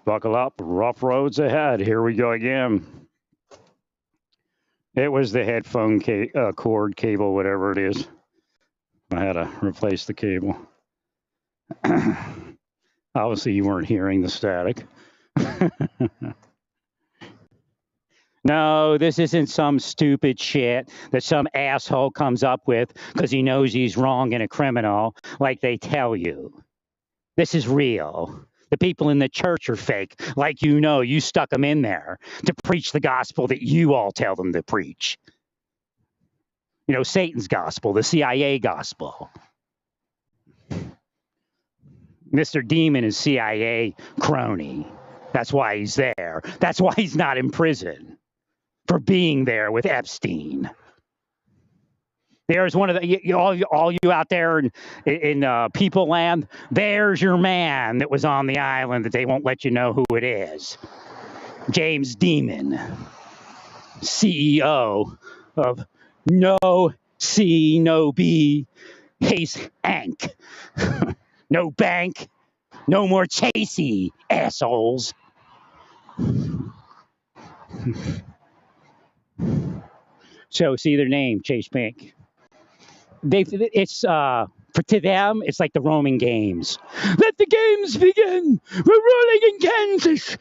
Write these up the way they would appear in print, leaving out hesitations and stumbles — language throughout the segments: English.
Buckle up. Rough roads ahead. Here we go again. It was the headphone cord cable, whatever it is. I had to replace the cable. Obviously, you weren't hearing the static. No, this isn't some stupid shit that some asshole comes up with because he knows he's wrong and a criminal, like they tell you. This is real. The people in the church are fake, like you stuck them in there to preach the gospel that you all tell them to preach. Satan's gospel, the CIA gospel. Mr. Demon is CIA crony. That's why he's there. That's why he's not in prison for being there with Epstein. There's one of the all you out there in People Land. There's your man that was on the island that they won't let you know who it is. James Demon, CEO of No C No B Haze Ank. No bank, no more Chasey, assholes. So see their name, Chase Bank. To them, it's like the Roman games. Let the games begin. We're ruling in Kansas.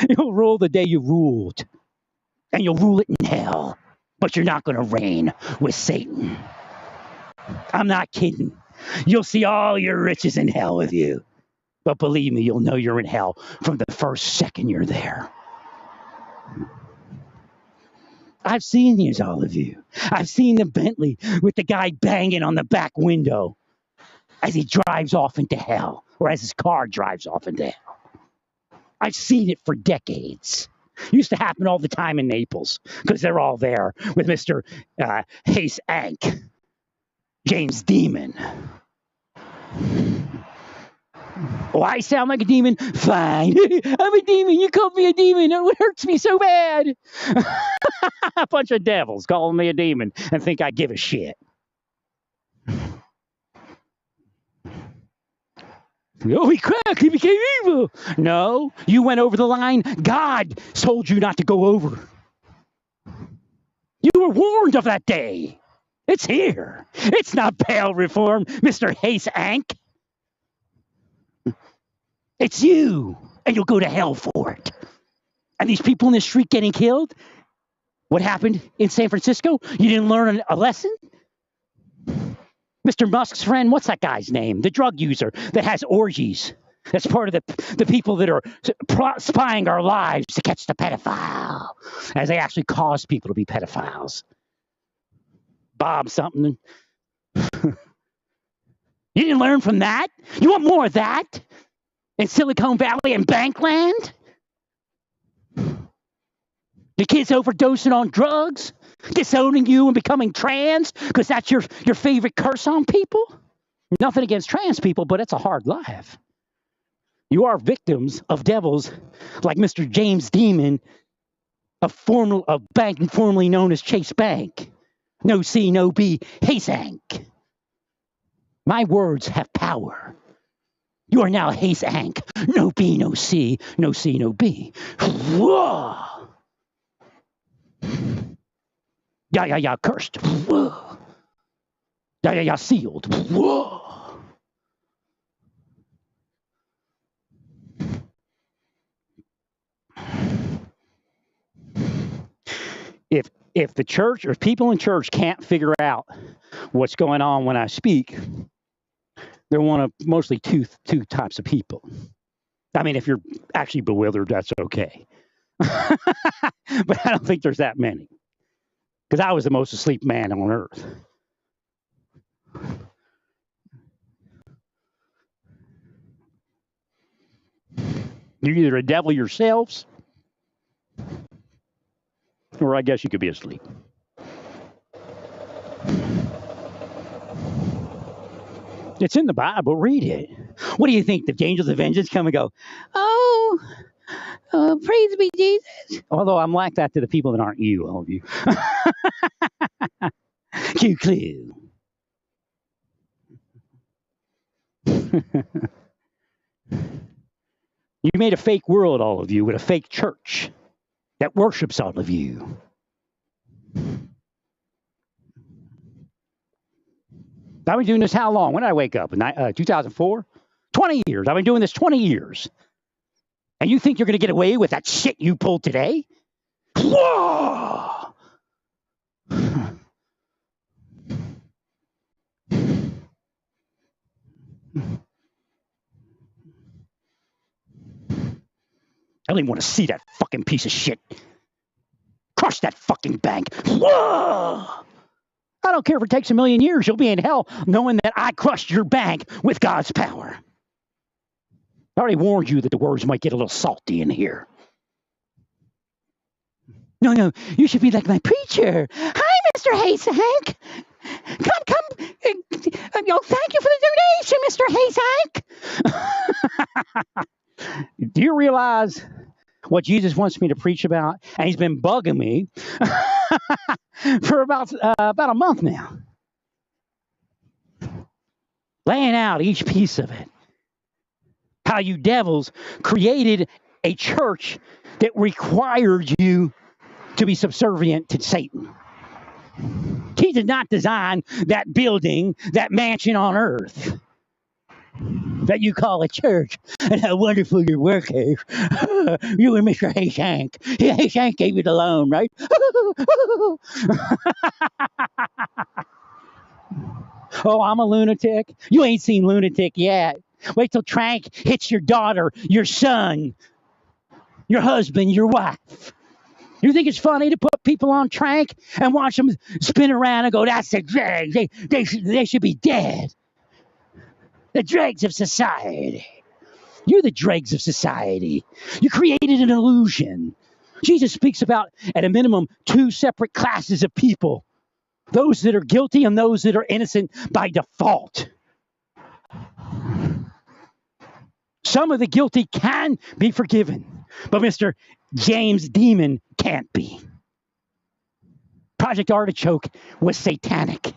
You'll rule the day you ruled, and you'll rule it in hell. But you're not going to reign with Satan. I'm not kidding. You'll see all your riches in hell with you. But believe me, you'll know you're in hell from the first second you're there. I've seen these, all of you. I've seen the Bentley with the guy banging on the back window as he drives off into hell, or as his car drives off into hell. I've seen it for decades. It used to happen all the time in Naples because they're all there with Mr. Hace Ank, James Demon. Oh, I sound like a demon? Fine. I'm a demon. You called me a demon. It hurts me so bad. A bunch of devils calling me a demon and think I give a shit. Holy crap, he became evil. No, you went over the line. God told you not to go over. You were warned of that day. It's here. It's not bail reform, Mr. Hace Ank. It's you, and you'll go to hell for it. And these people in the street getting killed, what happened in San Francisco? You didn't learn a lesson? Mr. Musk's friend, what's that guy's name? The drug user that has orgies. That's part of the people that are spying our lives to catch the pedophile, as they actually cause people to be pedophiles. Bob something. You didn't learn from that? You want more of that? In Silicon Valley and Bankland? The kids overdosing on drugs? Disowning you and becoming trans? Because that's your favorite curse on people? Nothing against trans people, but it's a hard life. You are victims of devils like Mr. James Demon, a bank formerly known as Chase Bank. No C, no B, Hace Ank. My words have power. You are now Hace Ank. No B, no C, no C, no B. Whoa. Yeah, cursed. Whoa. Yeah, sealed. Whoa. If the church or people in church can't figure out what's going on when I speak, they're one of mostly two types of people. I mean, if you're actually bewildered, that's okay. But I don't think there's that many. Because I was the most asleep man on earth. You're either a devil yourselves, or I guess you could be asleep. It's in the Bible. Read it. What do you think? The angels of vengeance come and go, oh, praise be Jesus. Although I'm like that to the people that aren't you, all of you. Clue. You made a fake world, all of you, with a fake church that worships all of you. I've been doing this how long? When did I wake up? 2004? 20 years. I've been doing this 20 years. And you think you're going to get away with that shit you pulled today? Whoa! I don't even want to see that fucking piece of shit. Crush that fucking bank. Whoa! I don't care if it takes 1,000,000 years. You'll be in hell knowing that I crushed your bank with God's power. I already warned you that the words might get a little salty in here. No, you should be like my preacher. Hi, Mr. Haysank. Come. Thank you for the donation, Mr. Haysank. Do you realize what Jesus wants me to preach about? And he's been bugging me for about a month now. Laying out each piece of it. How you devils created a church that required you to be subservient to Satan. He did not design that building, that mansion on earth that you call a church. And how wonderful your work is. You and Mr. Haysank. Haysank gave you the loan, right? Oh, I'm a lunatic? You ain't seen lunatic yet. Wait till Trank hits your daughter, your son, your husband, your wife. You think it's funny to put people on Trank and watch them spin around and go, that's the dregs. They should be dead. The dregs of society. You're the dregs of society. You created an illusion. Jesus speaks about, at a minimum, 2 separate classes of people. Those that are guilty and those that are innocent by default. Some of the guilty can be forgiven, but Mr. James Demon can't be. Project Artichoke was satanic.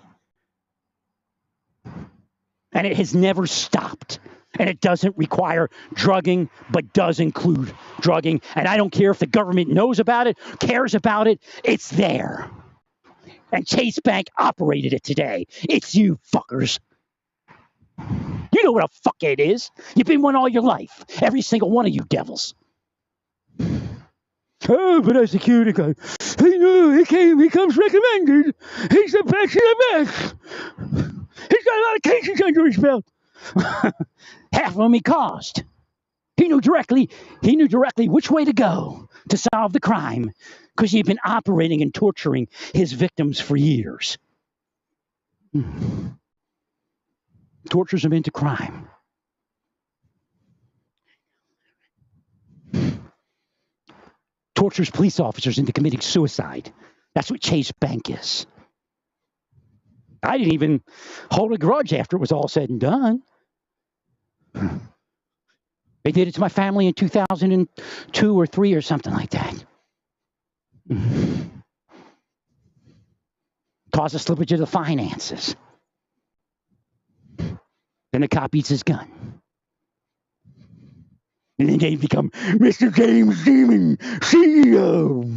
And it has never stopped. And it doesn't require drugging, but does include drugging. And I don't care if the government knows about it, cares about it, it's there. And Chase Bank operated it today. It's you fuckers. You know what a fuck it is. You've been one all your life. Every single one of you devils. Oh, but as a security guard, he comes recommended. He's the best of the best. He's got a lot of cases under his belt. Half of them he caused. He knew directly which way to go to solve the crime because he'd been operating and torturing his victims for years. Tortures them into crime. Tortures police officers into committing suicide. That's what Chase Bank is. I didn't even hold a grudge after it was all said and done. They did it to my family in 2002 or 3 or something like that. Caused a slippage of the finances. Then the cop eats his gun. And then they become Mr. James Demon, CEO,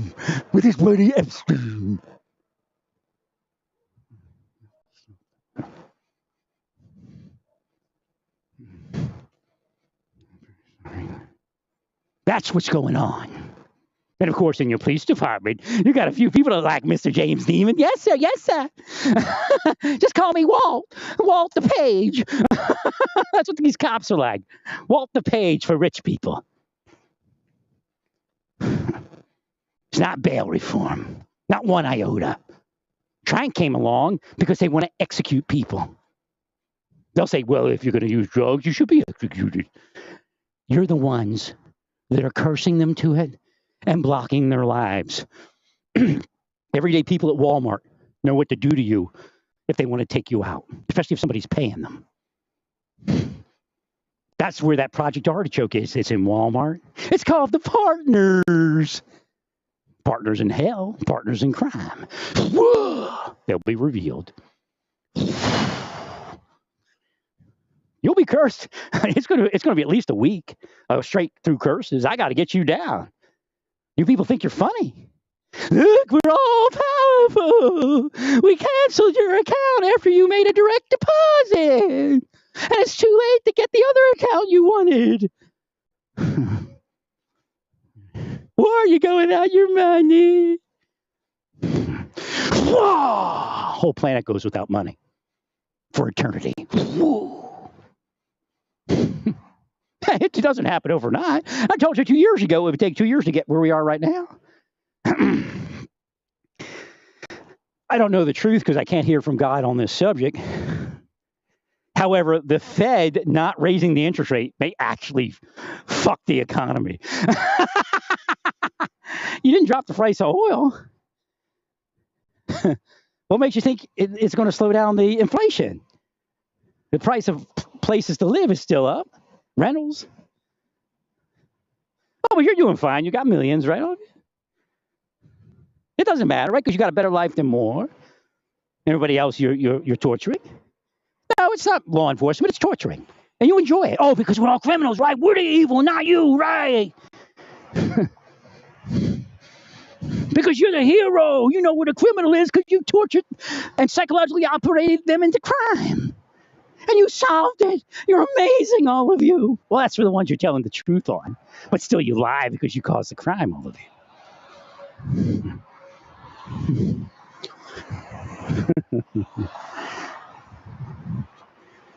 with his buddy Epstein. That's what's going on. And of course, in your police department, you got a few people that like Mr. James Demon. Yes, sir. Yes, sir. Just call me Walt. Walt the Page. That's what these cops are like. Walt the Page for rich people. It's not bail reform. Not one iota. Trank came along because they want to execute people. They'll say, well, if you're going to use drugs, you should be executed. You're the ones that are cursing them to it and blocking their lives. Everyday people at Walmart know what to do to you if they want to take you out, especially if somebody's paying them. That's where that Project Artichoke is. It's in Walmart. It's called the Partners. Partners in hell, partners in crime. Whoa! They'll be revealed. You'll be cursed. It's gonna be at least a week of straight through curses. I got to get you down. You people think you're funny. Look, we're all powerful. We canceled your account after you made a direct deposit, and it's too late to get the other account you wanted. Why are you going out your money? Whole planet goes without money for eternity. It doesn't happen overnight. I told you 2 years ago it would take 2 years to get where we are right now. I don't know the truth because I can't hear from God on this subject. However, the Fed not raising the interest rate may actually fuck the economy. You didn't drop the price of oil. What makes you think it's going to slow down the inflation? The price of places to live is still up. Rentals. Oh, well, you're doing fine. You got millions, right? It doesn't matter, right? Because you got a better life than more. Everybody else, you're torturing. No, it's not law enforcement. It's torturing, and you enjoy it. Oh, because we're all criminals, right? We're the evil, not you, right? Because you're the hero. You know what a criminal is because you tortured and psychologically operated them into crime. And you solved it. You're amazing, all of you. Well, that's for the ones you're telling the truth on. But still, you lie because you caused the crime, all of you.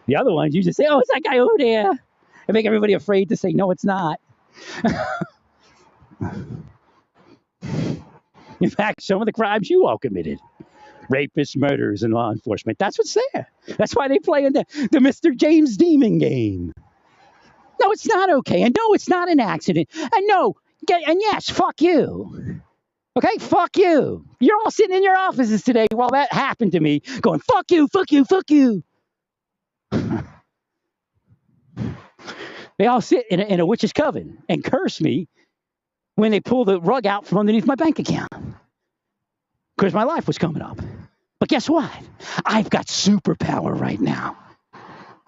The other ones, you just say, oh, it's that guy over there. And make everybody afraid to say, no, it's not. In fact, some of the crimes you all committed. Rapists, murderers, and law enforcement. That's what's there. That's why they play in the Mr. James Demon game. No, it's not okay. And no, it's not an accident. And no, and yes, fuck you. Okay, fuck you. You're all sitting in your offices today while that happened to me, going, fuck you, fuck you, fuck you. They all sit in a witch's coven and curse me when they pull the rug out from underneath my bank account. Because my life was coming up. But guess what? I've got superpower right now.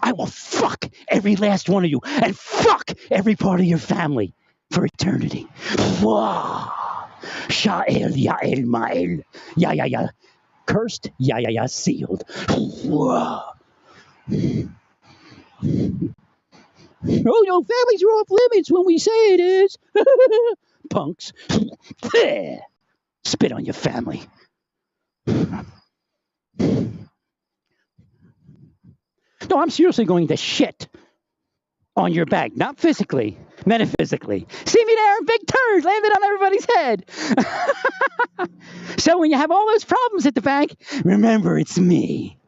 I will fuck every last one of you and fuck every part of your family for eternity. Whoa. Sha'el, Ya'el, Ma'el. Ya, ya, ya. Cursed, ya, ya, ya. Sealed. Whoa. Oh, no, families are off limits when we say it is. Punks. Spit on your family. No, I'm seriously going to shit on your bank. Not physically, metaphysically. See me there, big turd landed on everybody's head. So when you have all those problems at the bank, remember it's me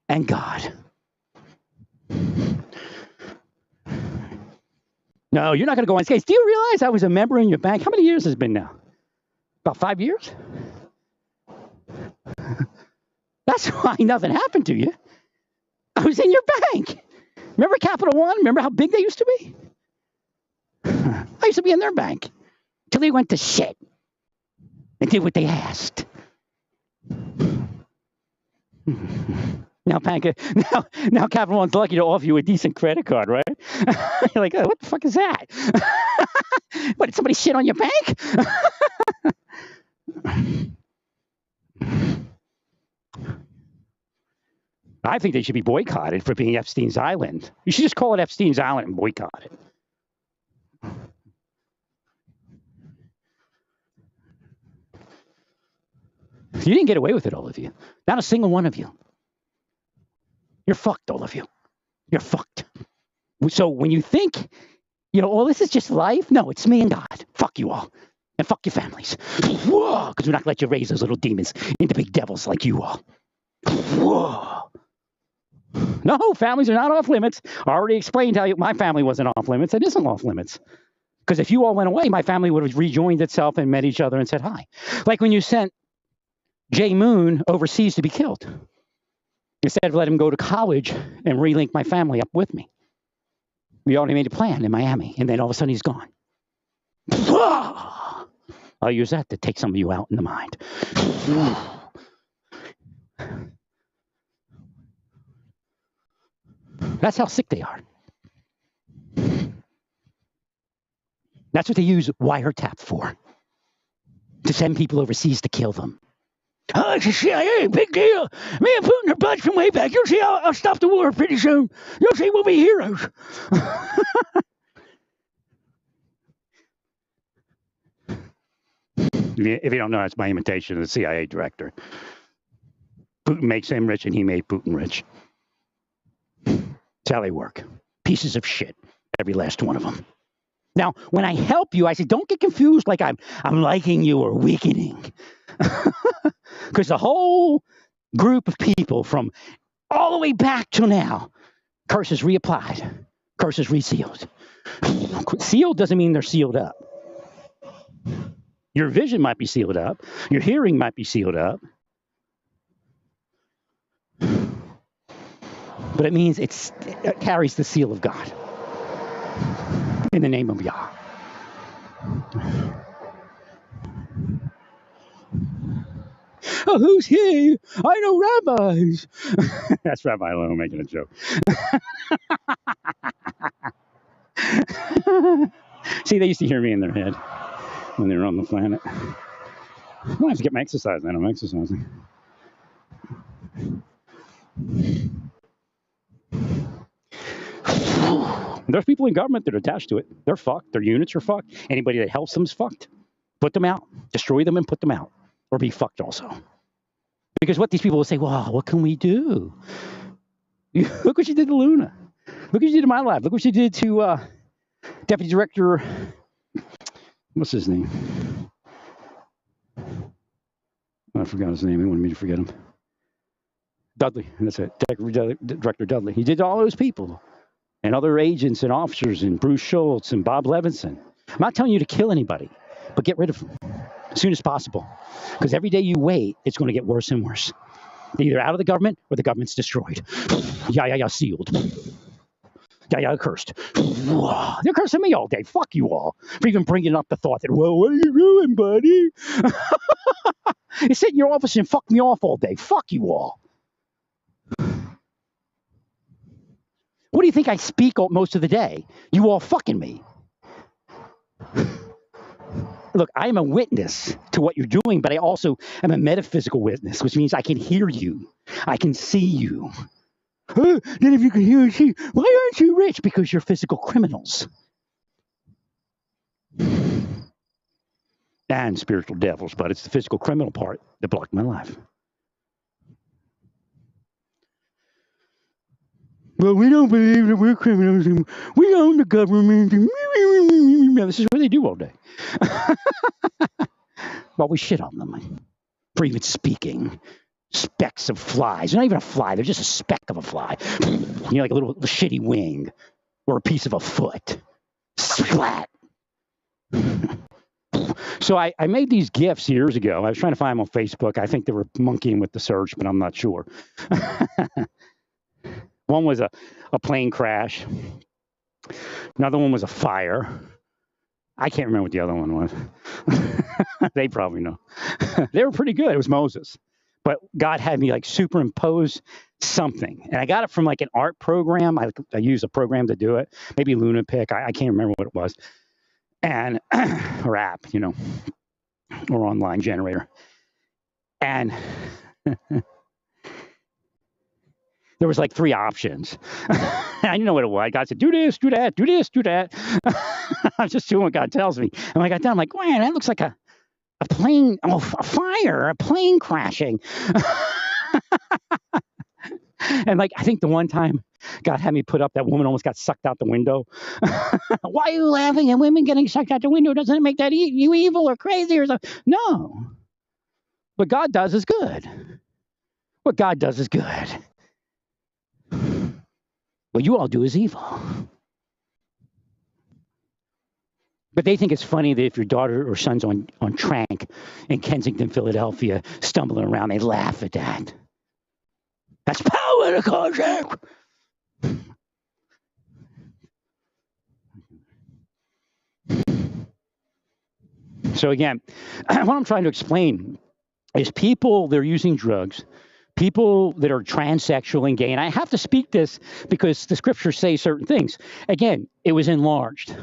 and God. No, you're not going to go on skates. Do you realize I was a member in your bank? How many years has it been now? About 5 years? That's why nothing happened to you. I was in your bank. Remember Capital One? Remember how big they used to be? I used to be in their bank till they went to shit and did what they asked. Now, now Capital One's lucky to offer you a decent credit card, right? You're like, oh, what the fuck is that? What, did somebody shit on your bank? I think they should be boycotted for being Epstein's Island. You should just call it Epstein's Island and boycott it. You didn't get away with it, all of you. Not a single one of you. You're fucked, all of you. You're fucked. So when you think, oh, this is just life. No, it's me and God. Fuck you all. And fuck your families. Because we're not going to let you raise those little demons into big devils like you all. Whoa. No, families are not off limits. I already explained how my family wasn't off limits. It isn't off limits. Because if you all went away, my family would have rejoined itself and met each other and said hi. Like when you sent Jay Moon overseas to be killed. Instead of letting him go to college and relink my family up with me. We already made a plan in Miami, and then all of a sudden he's gone. I'll use that to take some of you out in the mind. That's how sick they are. That's what they use wiretap for, to send people overseas to kill them. Oh, it's the CIA, big deal. Me and Putin are buds from way back. You'll see, I'll stop the war pretty soon. You'll see, we'll be heroes. If you don't know, that's my imitation of the CIA director. Putin makes him rich, and he made Putin rich. That's how they work. Pieces of shit, every last one of them. Now, when I help you, I say, don't get confused like I'm liking you or weakening. Because the whole group of people from all the way back till now, curses reapplied, curses resealed. Sealed doesn't mean they're sealed up. Your vision might be sealed up. Your hearing might be sealed up. But it means it carries the seal of God. In the name of Yah. Oh, who's he? I know rabbis. That's Rabbi Lowe making a joke. See, they used to hear me in their head when they were on the planet. I have to get my exercise in. I'm exercising. There's people in government that are attached to it. They're fucked. Their units are fucked. Anybody that helps them is fucked. Put them out. Destroy them and put them out. Or be fucked also. Because what these people will say, well, what can we do? Look what you did to Luna. Look what you did to my life. Look what you did to Deputy Director, what's his name? I forgot his name. He wanted me to forget him. Dudley. That's it. Director Dudley. He did to all those people. And other agents and officers and Bruce Schultz and Bob Levinson. I'm not telling you to kill anybody, but get rid of them as soon as possible. Because every day you wait, it's going to get worse and worse. They're either out of the government or the government's destroyed. Yeah, sealed. Yeah, cursed. They're cursing me all day. Fuck you all for even bringing up the thought that, well, what are you doing, buddy? You sit in your office and fuck me off all day. Fuck you all. What do you think I speak most of the day? You all fucking me. Look, I am a witness to what you're doing, but I also am a metaphysical witness, which means I can hear you. I can see you. Then if you can hear and see, why aren't you rich? Because you're physical criminals. And spiritual devils, but it's the physical criminal part that blocked my life. Well, we don't believe that we're criminals. And we own the government. This is what they do all day. Well, we shit on them for even speaking. Specks of flies. They're not even a fly. They're just a speck of a fly. You know, like a little shitty wing or a piece of a foot. Splat. So I made these GIFs years ago. I was trying to find them on Facebook. I think they were monkeying with the search, but I'm not sure. One was a plane crash. Another one was a fire. I can't remember what the other one was. They probably know. They were pretty good. It was Moses. But God had me like superimpose something. And I got it from like an art program. I used a program to do it. Maybe Lunapic. I can't remember what it was. And, or app, you know, or online generator. And there was like 3 options. I didn't know what it was. God said, do this, do that, do this, do that. I'm just doing what God tells me. And when I got done, I'm like, man, that looks like a plane, a fire, a plane crashing. And like, I think the one time God had me put up, that woman almost got sucked out the window. Why are you laughing at women getting sucked out the window? Doesn't it make that you evil or crazy or something? No. What God does is good. What God does is good. What you all do is evil. But they think it's funny that if your daughter or son's on Trank in Kensington, Philadelphia, stumbling around, they laugh at that. That's power to contact. So again, what I'm trying to explain is people, they're using drugs. People that are transsexual and gay, and I have to speak this because the scriptures say certain things. Again, it was enlarged.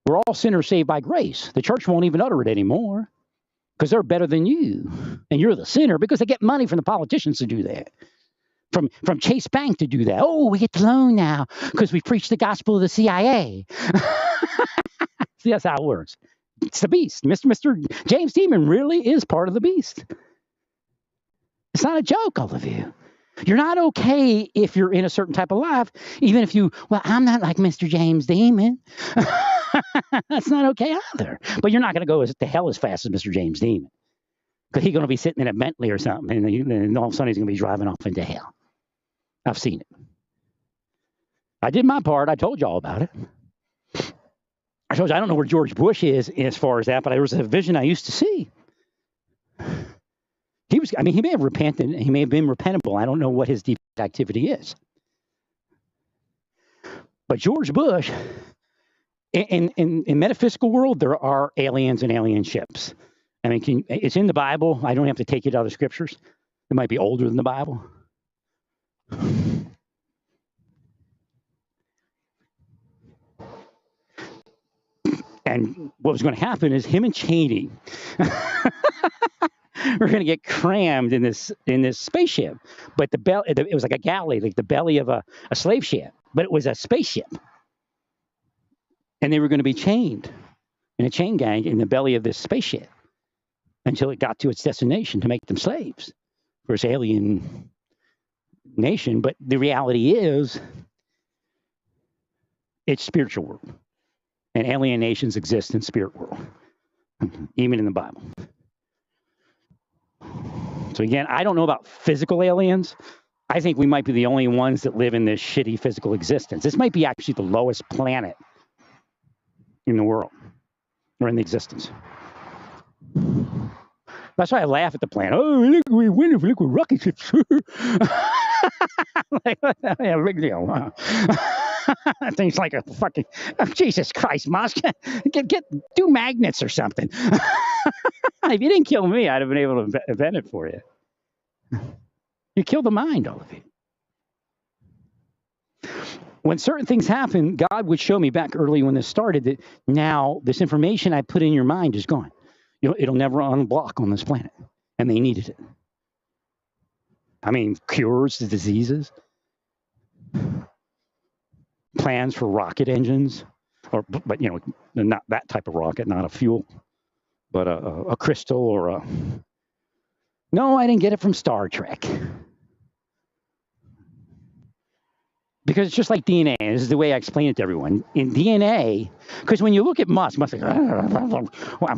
We're all sinners saved by grace. The church won't even utter it anymore because they're better than you. And you're the sinner because they get money from the politicians to do that. From Chase Bank to do that. Oh, we get the loan now because we preach the gospel of the CIA. See, that's how it works. It's the beast. Mr. James Demon really is part of the beast. It's not a joke, all of you. You're not okay if you're in a certain type of life, even if I'm not like Mr. James Demon. That's not okay either. But you're not going to go to hell as fast as Mr. James Demon. Because he's going to be sitting in a Bentley or something, and all of a sudden he's going to be driving off into hell. I've seen it. I did my part. I told you all about it. I told you I don't know where George Bush is as far as that, but there was a vision I used to see. He may have repented. He may have been repentable. I don't know what his deep activity is. But George Bush, in metaphysical world, there are aliens and alien ships. I mean, it's in the Bible. I don't have to take it out of the scriptures. It might be older than the Bible. And what was going to happen is him and Cheney were going to get crammed in this spaceship. But it was like a galley, like the belly of a slave ship. But it was a spaceship. And they were going to be chained in a chain gang in the belly of this spaceship until it got to its destination to make them slaves for this alien nation. But the reality is, it's spiritual world. And alien nations exist in spirit world, even in the Bible. So again, I don't know about physical aliens. I think we might be the only ones that live in this shitty physical existence. This might be actually the lowest planet in the world, or in the existence. That's why I laugh at the planet. Oh, look, we win if we look with rocket ships. Like, yeah, big deal. That thing's like a fucking Jesus Christ, Musk. Do magnets or something. If you didn't kill me, I'd have been able to invent it for you. You killed the mind, all of you. When certain things happen, God would show me back early when this started that now this information I put in your mind is gone. It'll never unblock on this planet, and they needed it. I mean, cures to diseases, plans for rocket engines, but not that type of rocket, not a fuel, but a crystal or a. No, I didn't get it from Star Trek. Because it's just like DNA. This is the way I explain it to everyone. In DNA, because when you look at Musk like, I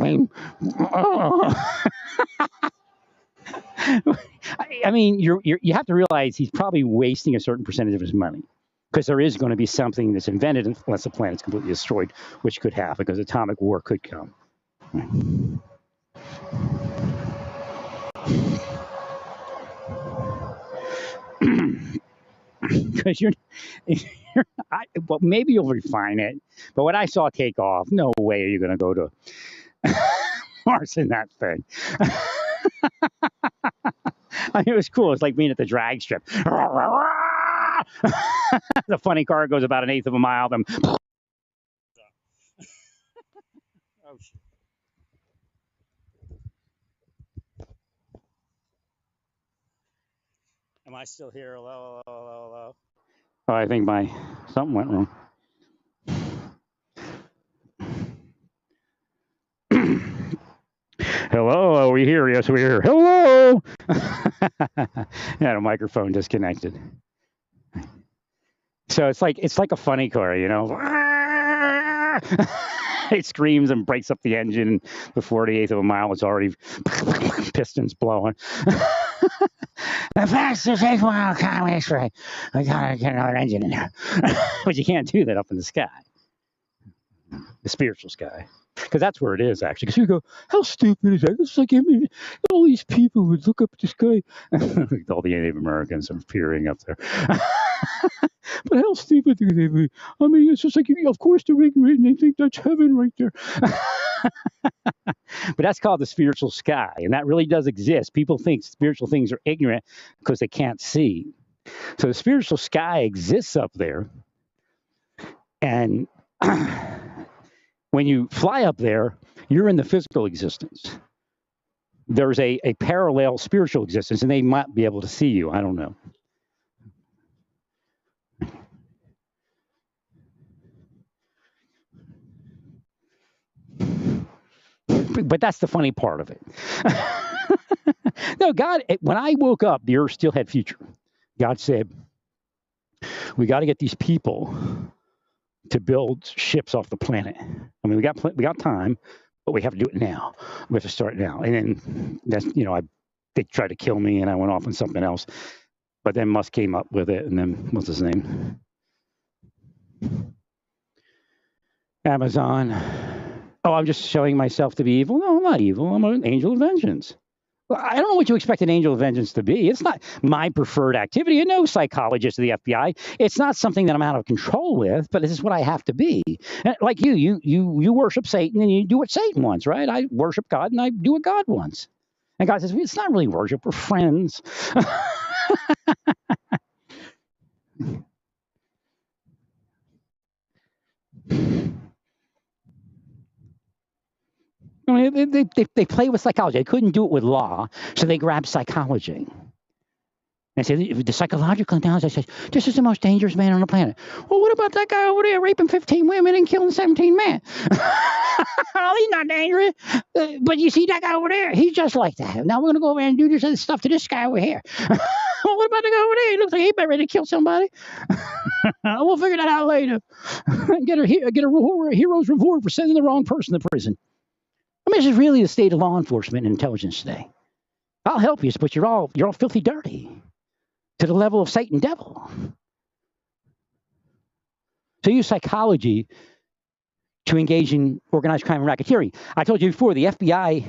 mean, you have to realize he's probably wasting a certain percentage of his money. Because there is going to be something that's invented unless the planet's completely destroyed, which could happen because atomic war could come. Because well, maybe you'll refine it, but when I saw takeoff, no way are you going to go to Mars in that thing. I mean, it was cool. It's like being at the drag strip. The funny car goes about 1/8 of a mile. Then, oh shit. Am I still here? Hello, hello, hello, hello. Oh, I think something went wrong. Hello, are we here? Yes, we're here. Hello. Yeah, the microphone disconnected. So it's like a funny car, It screams and breaks up the engine before the 1/8 of a mile. It's already pistons blowing. The fastest 8 mile coming straight. I gotta get another engine in there. But you can't do that up in the sky, the spiritual sky, because that's where it is actually. Because you go, how stupid is that? It's like all these people would look up at the sky. All the Native Americans are peering up there. But how stupid do they be? I mean, it's just like, of course they're ignorant and they think that's heaven right there. But that's called the spiritual sky, and that really does exist. People think spiritual things are ignorant because they can't see. So the spiritual sky exists up there, and when you fly up there, you're in the physical existence. There's a parallel spiritual existence, and they might be able to see you. I don't know. But that's the funny part of it. No, God, when I woke up, the earth still had future. God said, we got to get these people to build ships off the planet. I mean, we got time, but we have to do it now. We have to start now. And then that's, they tried to kill me, and I went off on something else. But then Musk came up with it, and then what's his name? Amazon. Oh, I'm just showing myself to be evil. No, I'm not evil. I'm an angel of vengeance. Well, I don't know what you expect an angel of vengeance to be. It's not my preferred activity. I know psychologists of the FBI. It's not something that I'm out of control with, but this is what I have to be. And like you worship Satan and you do what Satan wants, right? I worship God and I do what God wants. And God says, it's not really worship. We're friends. I mean, they play with psychology. They couldn't do it with law, so they grabbed psychology. And say the psychological analysis says this is the most dangerous man on the planet. Well, what about that guy over there raping 15 women and killing 17 men? Oh, he's not dangerous. But you see that guy over there? He's just like that. Now we're going to go over and do this other stuff to this guy over here. Well, what about the guy over there? He looks like he's about ready to kill somebody. We'll figure that out later. Get a hero's reward for sending the wrong person to prison. I mean, this is really the state of law enforcement and intelligence today. I'll help you, but you're all filthy dirty to the level of Satan devil. So use psychology to engage in organized crime and racketeering. I told you before, the FBI.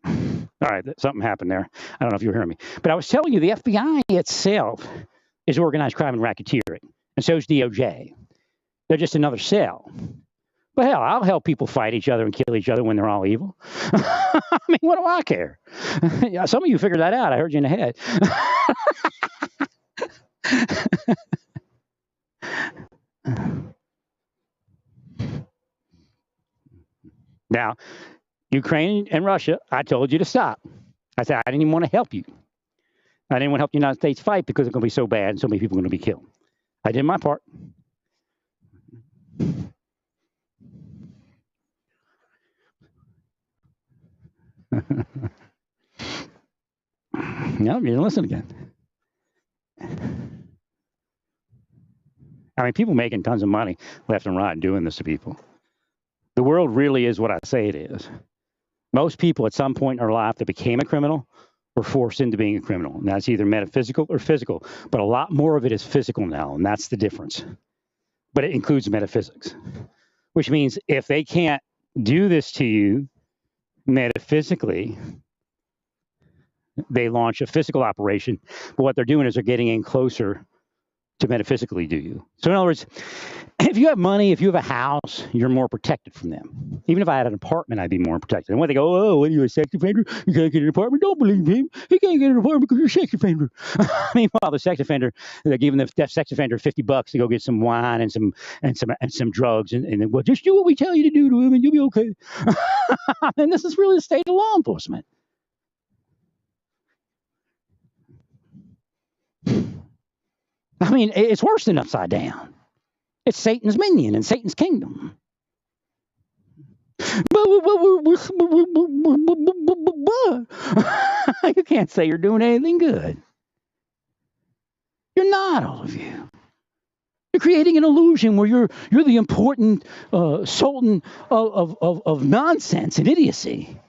All right, something happened there. I don't know if you were hearing me. But I was telling you, the FBI itself is organized crime and racketeering, and so is DOJ. They're just another cell. But hell, I'll help people fight each other and kill each other when they're all evil. I mean, what do I care? Yeah, some of you figured that out. I heard you in the head. Now, Ukraine and Russia, I told you to stop. I said I didn't even want to help you. I didn't want to help the United States fight because it's going to be so bad and so many people are going to be killed. I did my part. No, you didn't listen again. I mean, people making tons of money left and right doing this to people. The world really is what I say it is. Most people at some point in their life that became a criminal were forced into being a criminal. And that's either metaphysical or physical. But a lot more of it is physical now, and that's the difference. But it includes metaphysics, which means if they can't do this to you metaphysically, they launch a physical operation. But what they're doing is they're getting in closer to metaphysically do you. So in other words, if you have money, if you have a house, you're more protected from them. Even if I had an apartment, I'd be more protected. And when they go, oh, what are you, a sex offender? You can't get an apartment? Don't believe him. He can't get an apartment because you're a sex offender. Meanwhile, the sex offender, they're giving the sex offender $50 to go get some wine and some drugs, and well, just do what we tell you to do to him, and you'll be okay. And this is really the state of law enforcement. I mean, it's worse than upside down. It's Satan's minion and Satan's kingdom. You can't say you're doing anything good. You're not, all of you. You're creating an illusion where you're the important sultan of nonsense and idiocy.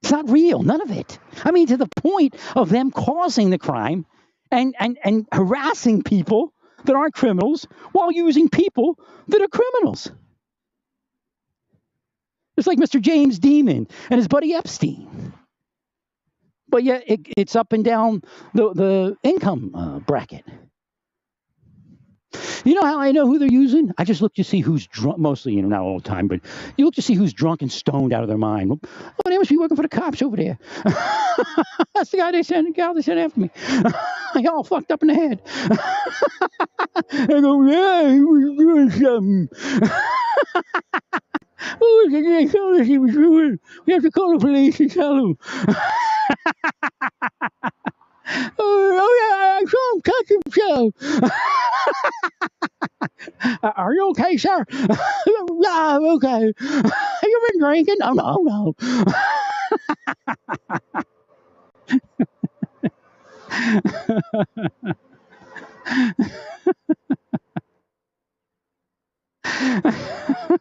It's not real, none of it. I mean, to the point of them causing the crime and harassing people that aren't criminals while using people that are criminals. It's like Mr. James Demon and his buddy Epstein. but yet it's up and down the income bracket. You know how I know who they're using? I just look to see who's drunk, mostly, not all the time, but you look to see who's drunk and stoned out of their mind. Oh, they must be working for the cops over there. That's the guy they sent after me. I got all fucked up in the head. I go, yeah, he was doing something. Oh, they told us he was doing. We have to call the police and tell them. Oh yeah, I saw him touch himself. Are you okay, sir? Yeah, I'm okay. Have you been drinking? Oh, no.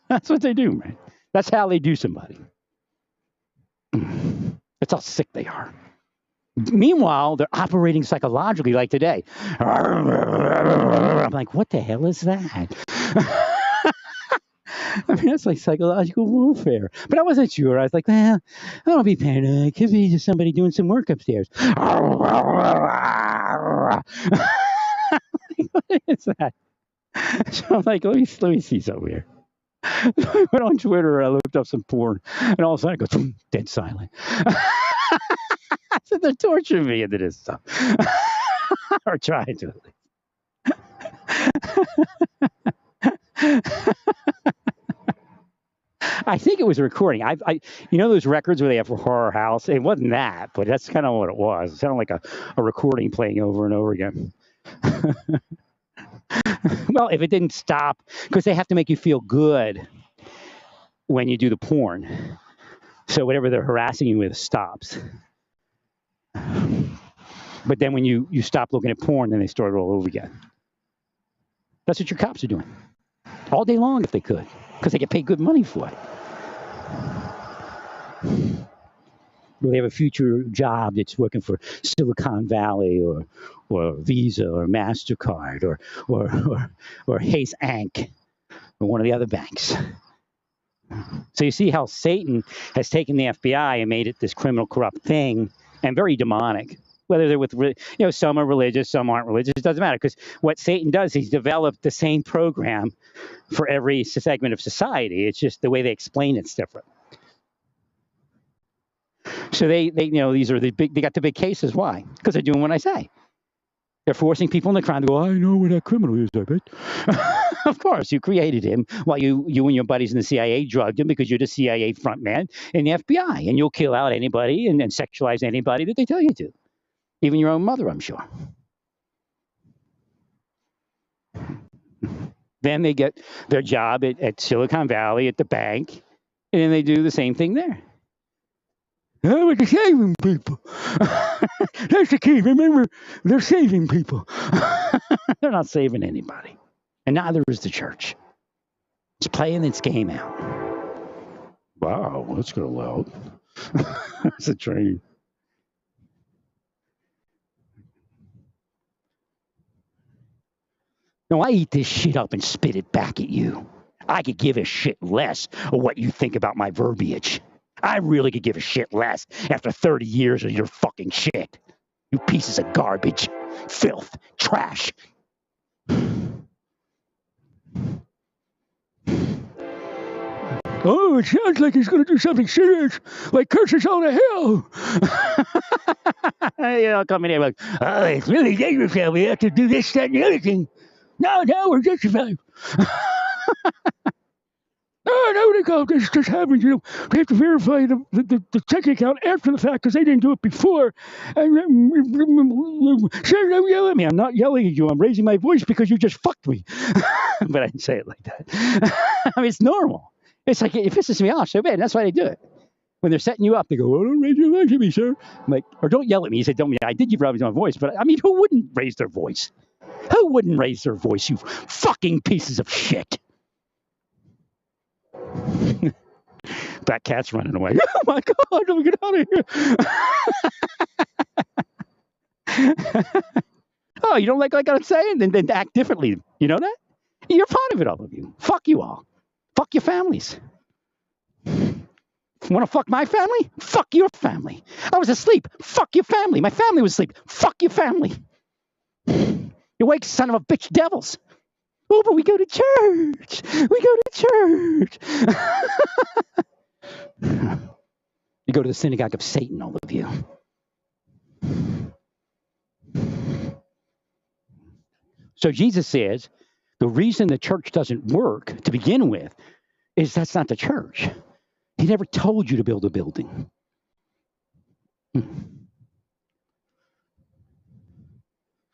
That's what they do, man. That's how they do somebody. That's how sick they are. Meanwhile, they're operating psychologically like today. I'm like, what the hell is that? I mean, that's like psychological warfare. But I wasn't sure. I was like, well, I don't be paranoid. Could be just somebody doing some work upstairs. What is that? So I'm like, let me see something here. So I went on Twitter. I looked up some porn, and all of a sudden, it goes dead silent. I said they're torturing me into this stuff, or trying to. I think it was a recording. Those records where they have a horror house. It wasn't that, but that's kind of what it was. It sounded like a recording playing over and over again. Well, if it didn't stop, because they have to make you feel good when you do the porn. So whatever they're harassing you with stops. But then when you stop looking at porn, then they start it all over again. That's what your cops are doing. All day long if they could, because they get paid good money for it. Well, they have a future job that's working for Silicon Valley or Visa or MasterCard or Hayes Ank or one of the other banks. So you see how Satan has taken the FBI and made it this criminal, corrupt thing, and very demonic. Whether they're with, some are religious, some aren't religious, it doesn't matter. Because what Satan does, he's developed the same program for every segment of society. It's just the way they explain it's different. So they these are they got the big cases. Why? Because they're doing what I say. They're forcing people in the crime to go, I know where that criminal is, I bet. Of course, you created him while you and your buddies in the CIA drugged him because you're the CIA front man in the FBI. And you'll kill out anybody and sexualize anybody that they tell you to. Even your own mother, I'm sure. Then they get their job at Silicon Valley, at the bank, and then they do the same thing there. Oh, they're saving people. That's the key. Remember, they're saving people. They're not saving anybody. And neither is the church. It's playing its game out. Wow, that's going to loud. That's a train. No, I eat this shit up and spit it back at you. I could give a shit less of what you think about my verbiage. I really could give a shit less after 30 years of your fucking shit. You pieces of garbage, filth, trash. Oh, it sounds like he's going to do something serious, like curse us all to hell. Come in here like, oh, it's really dangerous now. We have to do this, that, and the other thing. No, we're justified. No, they go. This just happens. They have to verify the checking account after the fact because they didn't do it before. Sir, don't yell at me. I'm not yelling at you. I'm raising my voice because you just fucked me. But I didn't say it like that. I mean, it's normal. It's like it pisses me off so bad. That's why they do it. When they're setting you up, they go, "Oh, don't raise your voice at me, sir." I'm like, or don't yell at me. He said, "Don't." I did give raise my voice, but I mean, who wouldn't raise their voice? Who wouldn't raise their voice? You fucking pieces of shit. That cat's running away. Oh my God, let me get out of here. Oh, you don't like what I'm saying? Then act differently. You know that? You're part of it, all of you. Fuck you all. Fuck your families. Want to fuck my family? Fuck your family. I was asleep. Fuck your family. My family was asleep. Fuck your family. You awake, son of a bitch devils. Oh, but we go to church. We go to church. You go to the synagogue of Satan, all of you. So Jesus says the reason the church doesn't work to begin with is that's not the church. He never told you to build a building.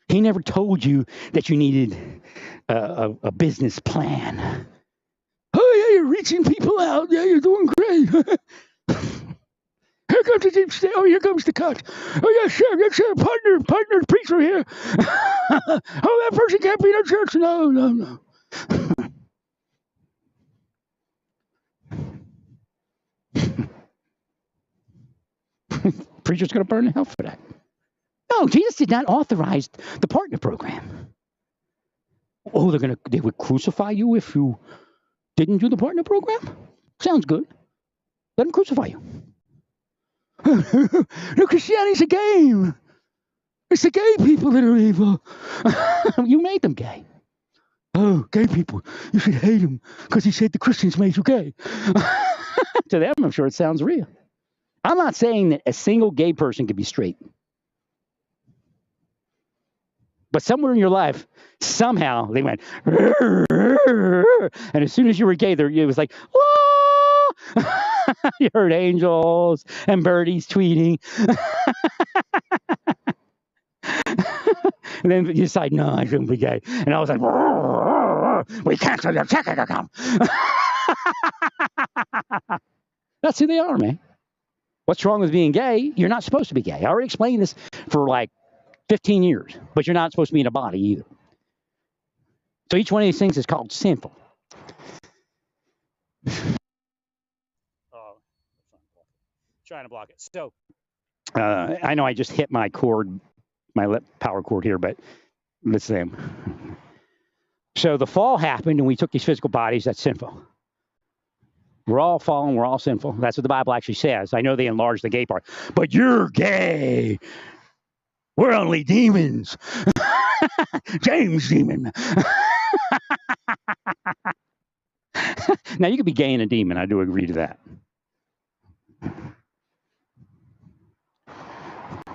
He never told you that you needed a business plan. Oh, yeah, you're reaching people out. Yeah, you're doing great. Here comes the deep state. Oh, here comes the cut. Oh, yes, sir. Yes, sir. Partner, preacher here. Oh, that person can't be in a church. No. Preacher's going to burn in hell for that. No, Jesus did not authorize the partner program. Oh, they would crucify you if you didn't do the partner program? Sounds good. Let them crucify you. No, Christianity's a game. It's the gay people that are evil. You made them gay. Oh, gay people. You should hate him because he said the Christians made you gay. To them, I'm sure it sounds real. I'm not saying that a single gay person could be straight. But somewhere in your life, somehow they went, and as soon as you were gay, it was like, whoa! You heard angels and birdies tweeting. And then you decide, no, I shouldn't be gay. And I was like, we canceled your checking account. That's who they are, man. What's wrong with being gay? You're not supposed to be gay. I already explained this for like 15 years, but you're not supposed to be in a body either. So each one of these things is called sinful. Oh, trying to block it. So I know I just hit my cord, my power cord here, but let's see. So the fall happened and we took these physical bodies. That's sinful. We're all fallen. We're all sinful. That's what the Bible actually says. I know they enlarged the gay part, but you're gay. We're only demons. James demon. Now, you could be gay and a demon. I do agree to that.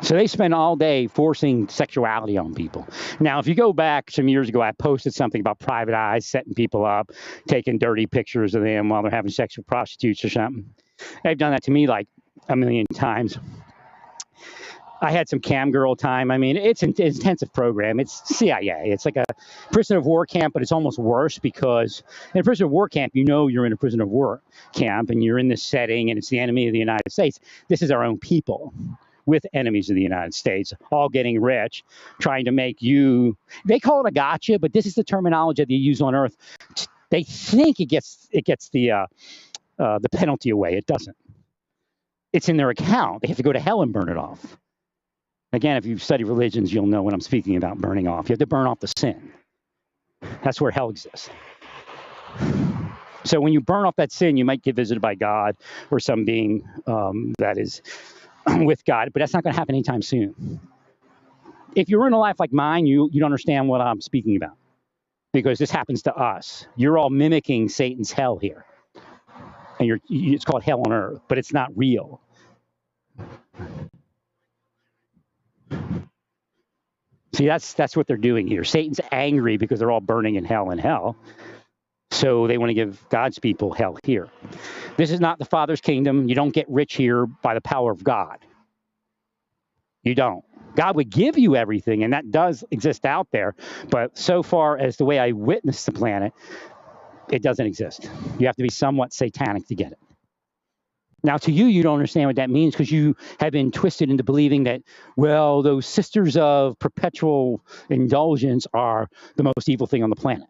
So they spend all day forcing sexuality on people. Now, if you go back some years ago, I posted something about private eyes, setting people up, taking dirty pictures of them while they're having sex with prostitutes or something. They've done that to me like a million times. I had some cam girl time. I mean, it's an intensive program. It's CIA. It's like a prisoner of war camp, but it's almost worse because in a prisoner of war camp, you know you're in a prisoner of war camp and you're in this setting and it's the enemy of the United States. This is our own people with enemies of the United States, all getting rich, trying to make you, they call it a gotcha, but this is the terminology they use on Earth. They think it gets the penalty away. It doesn't. It's in their account. They have to go to hell and burn it off. Again, if you've studied religions, you'll know what I'm speaking about, burning off. You have to burn off the sin. That's where hell exists. So when you burn off that sin, you might get visited by God or some being that is with God, but that's not going to happen anytime soon. If you're in a life like mine, you don't understand what I'm speaking about because this happens to us. You're all mimicking Satan's hell here. And it's called hell on earth, but it's not real. See, that's what they're doing here. Satan's angry because they're all burning in hell. So they want to give God's people hell here. This is not the Father's kingdom. You don't get rich here by the power of God. You don't. God would give you everything, and that does exist out there. But so far as the way I witness the planet, it doesn't exist. You have to be somewhat satanic to get it. Now, to you, you don't understand what that means because you have been twisted into believing that, well, those sisters of perpetual indulgence are the most evil thing on the planet.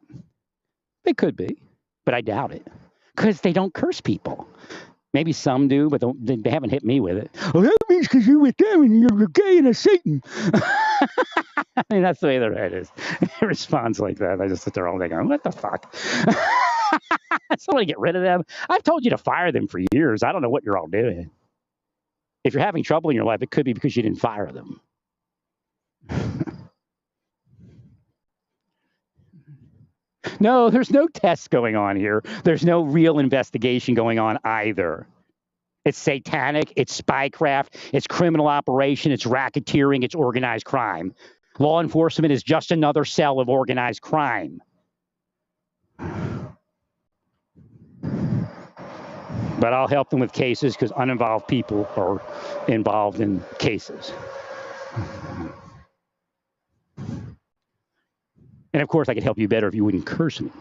They could be, but I doubt it because they don't curse people. Maybe some do, but they haven't hit me with it. Oh, that means because you're with them and you're gay and a Satan. I mean, that's the way their head is. It responds like that. I just sit there all day going, what the fuck? Somebody get rid of them. I've told you to fire them for years. I don't know what you're all doing. If you're having trouble in your life, it could be because you didn't fire them. No, there's no tests going on here. There's no real investigation going on either. It's satanic, it's spycraft, it's criminal operation, it's racketeering, it's organized crime. Law enforcement is just another cell of organized crime. But I'll help them with cases because uninvolved people are involved in cases. And of course, I could help you better if you wouldn't curse me.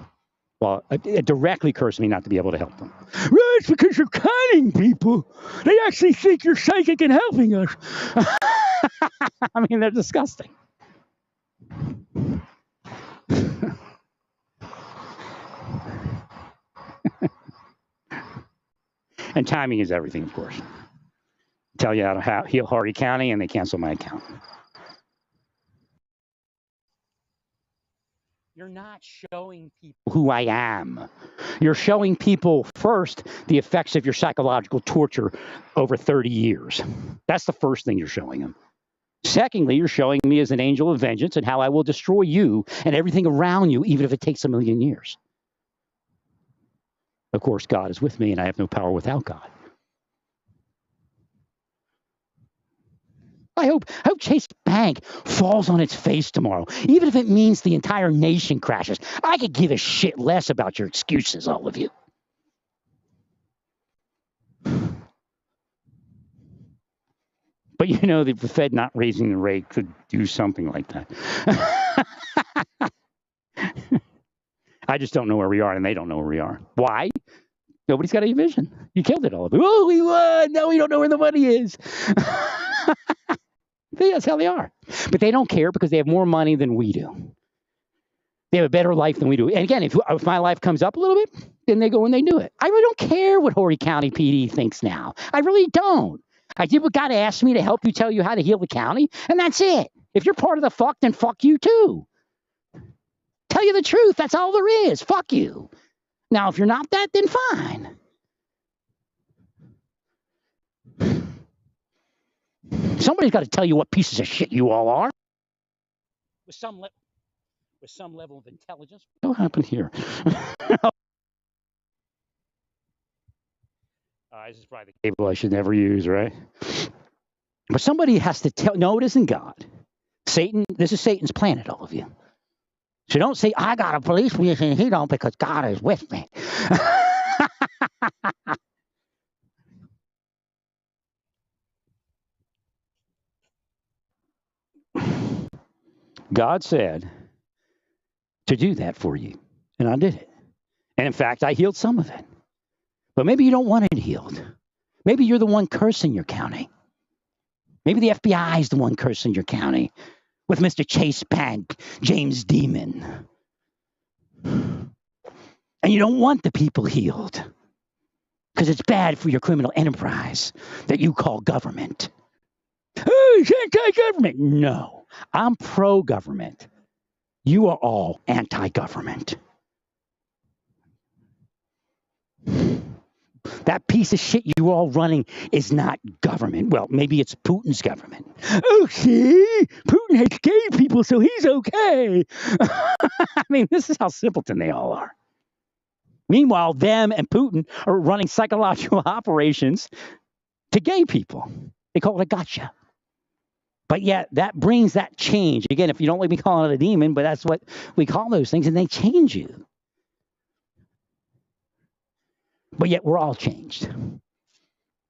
Well, directly curse me not to be able to help them. Well, it's because you're conning people. They actually think you're psychic and helping us. I mean, they're disgusting. And timing is everything, of course. Tell you how to heal Hardy County, and they cancel my account. You're not showing people who I am. You're showing people, first, the effects of your psychological torture over 30 years. That's the first thing you're showing them. Secondly, you're showing me as an angel of vengeance and how I will destroy you and everything around you, even if it takes 1,000,000 years. Of course, God is with me, and I have no power without God. I hope Chase Bank falls on its face tomorrow, even if it means the entire nation crashes. I could give a shit less about your excuses, all of you. But you know, the Fed not raising the rate could do something like that. I just don't know where we are, and they don't know where we are. Why? Nobody's got any vision. You killed it all of you. Oh, we won. No, we don't know where the money is. That's how they are. But they don't care because they have more money than we do. They have a better life than we do. And again, if my life comes up a little bit, then they go and they do it. I really don't care what Horry County PD thinks now. I really don't. I did what God asked me to help you, tell you how to heal the county, and that's it. If you're part of the fuck, then fuck you too. Tell you the truth. That's all there is. Fuck you. Now, if you're not that, then fine. Somebody's got to tell you what pieces of shit you all are. With some level of intelligence. What happened here? This is probably the cable I should never use, right? But somebody has to tell. No, it isn't God. Satan. This is Satan's planet, all of you. So don't say, I got a police police and he don't because God is with me. God said to do that for you, and I did it. And in fact, I healed some of it. But maybe you don't want it healed. Maybe you're the one cursing your county. Maybe the FBI is the one cursing your county with Mr. Chase Bank, James Demon. And you don't want the people healed because it's bad for your criminal enterprise that you call government. Oh, it's anti-government. No, I'm pro-government. You are all anti-government. That piece of shit you all running is not government. Well, maybe it's Putin's government. Oh, see? Putin hates gay people, so he's okay. I mean, this is how simpleton they all are. Meanwhile, them and Putin are running psychological operations to gay people. They call it a gotcha. But yet, that brings that change. Again, if you don't like me calling it a demon, but that's what we call those things, and they change you. But yet we're all changed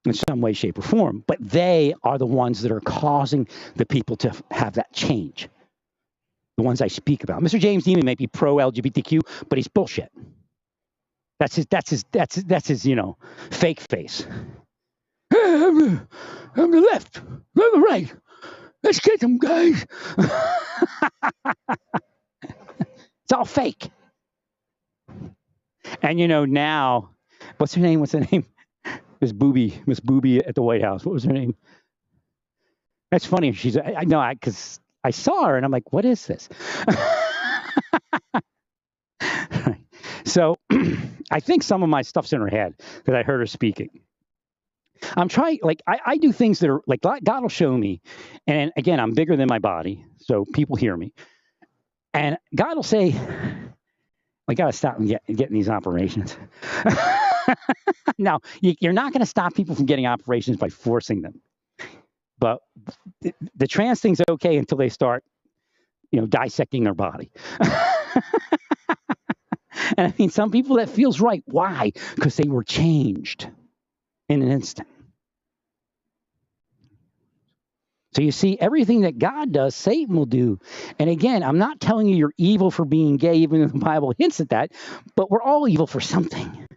in some way, shape, or form. But they are the ones that are causing the people to have that change. The ones I speak about. Mr. James Demon may be pro-LGBTQ, but he's bullshit. That's his, fake face. I'm the left. I'm the right. Let's get them, guys. It's all fake. And now, what's her name? Miss Booby at the White House. What was her name? That's funny. Because I saw her and I'm like, what is this? So I think some of my stuff's in her head because I heard her speaking. I'm trying, like, I do things that are like God will show me. And again, I'm bigger than my body, so people hear me. And God will say, we got to stop getting these operations. Now, you're not going to stop people from getting operations by forcing them. But the trans thing's okay until they start, dissecting their body. And I mean, some people that feels right. Why? Because they were changed in an instant. So you see, everything that God does, Satan will do. And again, I'm not telling you you're evil for being gay, even though the Bible hints at that, but we're all evil for something.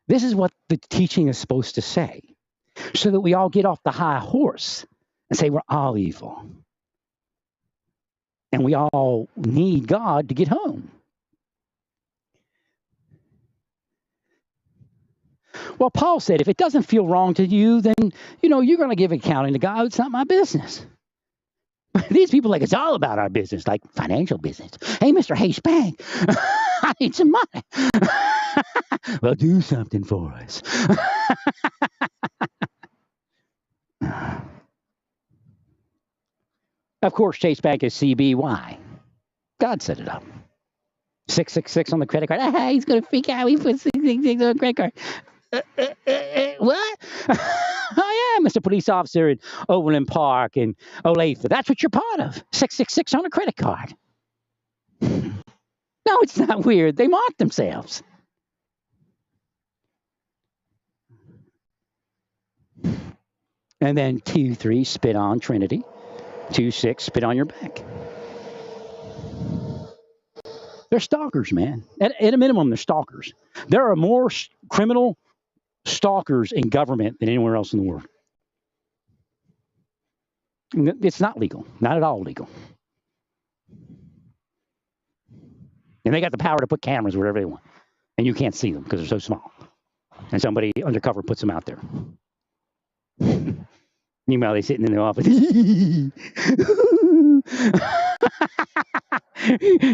This is what the teaching is supposed to say, so that we all get off the high horse and say we're all evil. And we all need God to get home. Well, Paul said, if it doesn't feel wrong to you, then, you're going to give accounting to God. It's not my business. These people like it's all about our business, like financial business. Hey, Mr. Hayes Bank, I need some money. Well, do something for us. Of course, Chase Bank is CBY. God set it up. 666 on the credit card. He's going to freak out. He put 666 on the credit card. What? Oh, yeah, Mr. Police Officer in Overland Park and Olathe. That's what you're part of. 666 on a credit card. No, it's not weird. They mock themselves. And then 2-3, spit on Trinity. 2-6, spit on your back. They're stalkers, man. At a minimum, they're stalkers. There are more criminal stalkers in government than anywhere else in the world. It's not legal. Not at all legal. And they got the power to put cameras wherever they want. And you can't see them because they're so small. And somebody undercover puts them out there. Meanwhile, they're sitting in the office.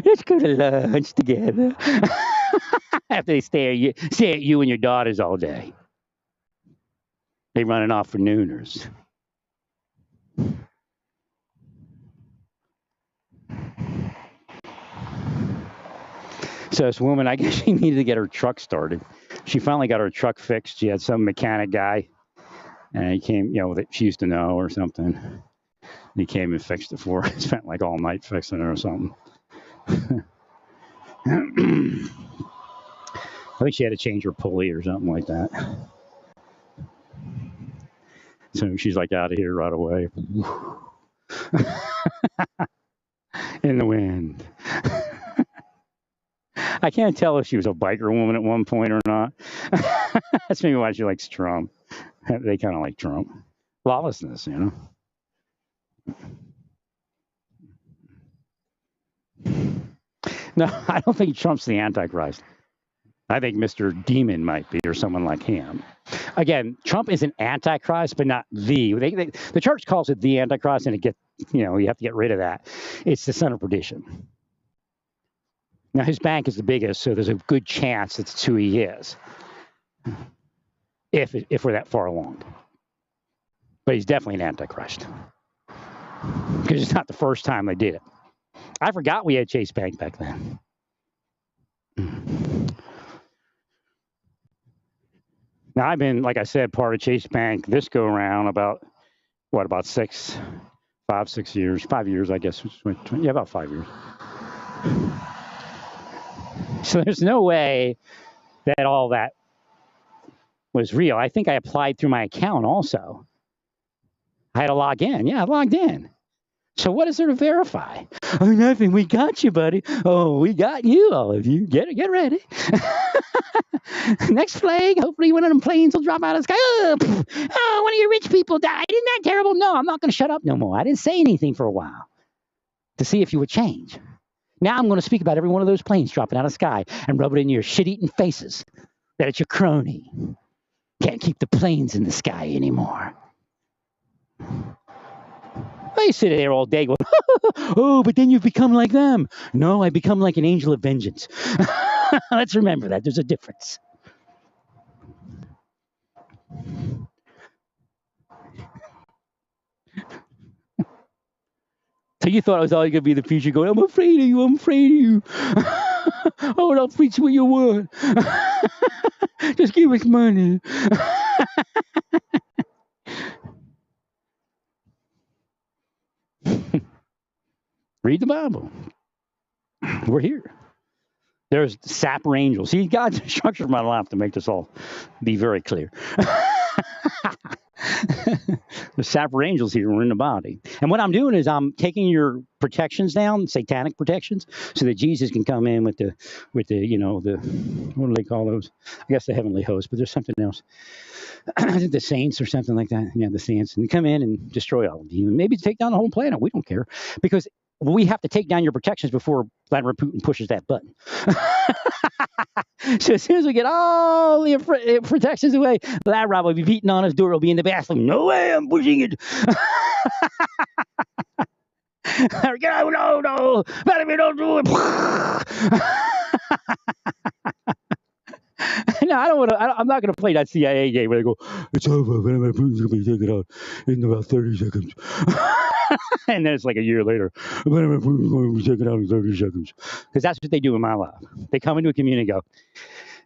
Let's go to lunch together. After they stare at you and your daughters all day. They running off for nooners. So this woman, I guess she needed to get her truck started. She finally got her truck fixed. She had some mechanic guy, and he came, that she used to know or something. He came and fixed it for her. Spent like all night fixing it or something. I think she had to change her pulley or something like that. So she's like out of here right away. In the wind. I can't tell if she was a biker woman at one point or not. That's maybe why she likes Trump. They kind of like Trump. Lawlessness, No, I don't think Trump's the Antichrist. I think Mr. Demon might be, or someone like him. Again, Trump is an Antichrist, but not the. The church calls it the Antichrist, and you have to get rid of that. It's the son of perdition. Now, his bank is the biggest, so there's a good chance that's who he is, if we're that far along. But he's definitely an Antichrist, because it's not the first time they did it. I forgot we had Chase Bank back then. Now, I've been, like I said, part of Chase Bank this go around about 5 years, 5 years, I guess. Yeah, about 5 years. So there's no way that all that was real. I think I applied through my account also. I had to log in. Yeah, I logged in. So what is there to verify? Oh, nothing. We got you, buddy. Oh, we got you, all of you. Get ready. Next flag. Hopefully one of them planes will drop out of the sky. Oh, one of your rich people died. Isn't that terrible? No, I'm not going to shut up no more. I didn't say anything for a while to see if you would change. Now I'm going to speak about every one of those planes dropping out of the sky and rub it in your shit-eating faces that it's your crony. Can't keep the planes in the sky anymore. I sit there all day going, oh, but then you become like them. No, I become like an angel of vengeance. Let's remember that. There's a difference. So you thought I was always going to be the preacher going, I'm afraid of you, I'm afraid of you. Oh, I'll preach what you want. Just give us money. Read the Bible. We're here. There's sapper angels. See, God's structured my life to make this all be very clear. The sapper angels here are in the body. And what I'm doing is I'm taking your protections down, satanic protections, so that Jesus can come in with the what do they call those? I guess the heavenly host, but there's something else. The saints or something like that. Yeah, the saints. And come in and destroy all of you. And maybe take down the whole planet. We don't care. Because we have to take down your protections before Vladimir Putin pushes that button. So as soon as we get all the protections away, Vladimir will be beating on his door. He'll be in the bathroom. No way, I'm pushing it. No, Vladimir, don't do it. No, I don't want to. I'm not going to play that CIA game where they go, it's over. Vladimir Putin's going to be taken out in about 30 seconds. And then it's like a year later, Vladimir Putin's going to be taken out in 30 seconds. Because that's what they do in my life. They come into a community and go,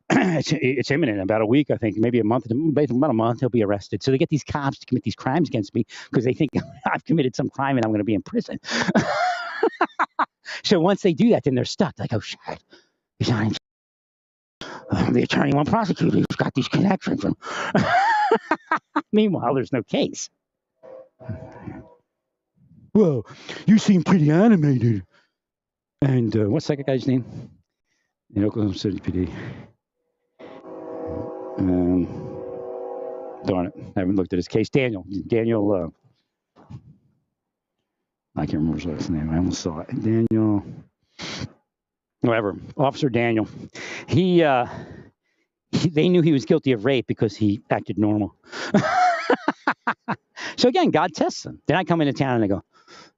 it's imminent. About a week, I think, maybe a month, about a month, he'll be arrested. So they get these cops to commit these crimes against me because they think I've committed some crime and I'm going to be in prison. So once they do that, then they're stuck. Like, oh, shit. He's not in. The attorney won't prosecute. He's got these connections. Meanwhile, there's no case. Well, you seem pretty animated. And what's that guy's name? In Oklahoma City PD. Darn it. I haven't looked at his case. Daniel, I can't remember his last name. I almost saw it. Daniel, whatever. Officer Daniel. They knew he was guilty of rape because he acted normal. So again, God tests him. Then I come into town and I go,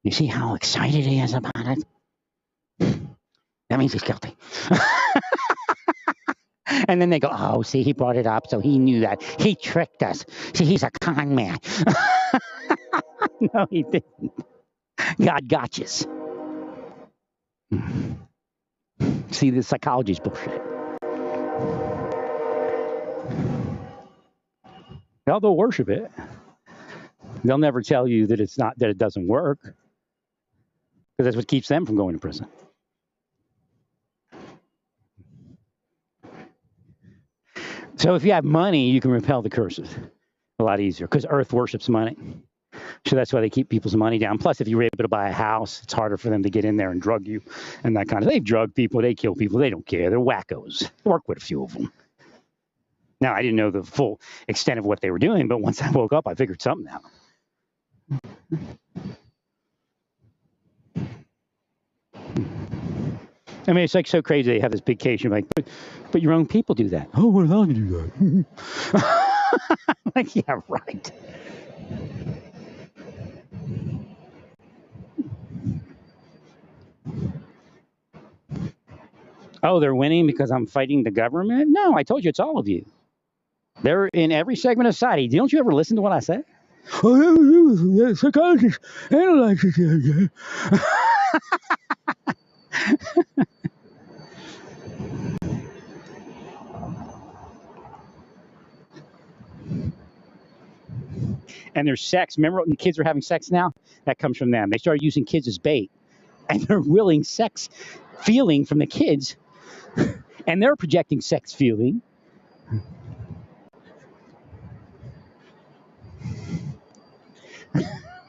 you see how excited he is about it? That means he's guilty. And then they go, oh, see, he brought it up, so he knew that. He tricked us. See, he's a con man. No, he didn't. God got you. See, the psychology's bullshit. They'll worship it. They'll never tell you that it's not, that it doesn't work, because that's what keeps them from going to prison. So if you have money, you can repel the curses a lot easier, because Earth worships money. So that's why they keep people's money down. Plus, if you're able to buy a house, it's harder for them to get in there and drug you and that kind of. They've drugged people, they kill people, they don't care. They're wackos. I work with a few of them. Now, I didn't know the full extent of what they were doing, but once I woke up, I figured something out. I mean, it's like so crazy. They have this big case. You're like, but your own people do that. Oh, what else do that? Like, yeah, right. Oh, they're winning because I'm fighting the government? No, I told you it's all of you. They're in every segment of society. Don't you ever listen to what I say? Oh, psychologist analyzes it. And there's sex. Remember when the kids are having sex now? That comes from them. They started using kids as bait. And they're willing sex feeling from the kids. And they're projecting sex feeling.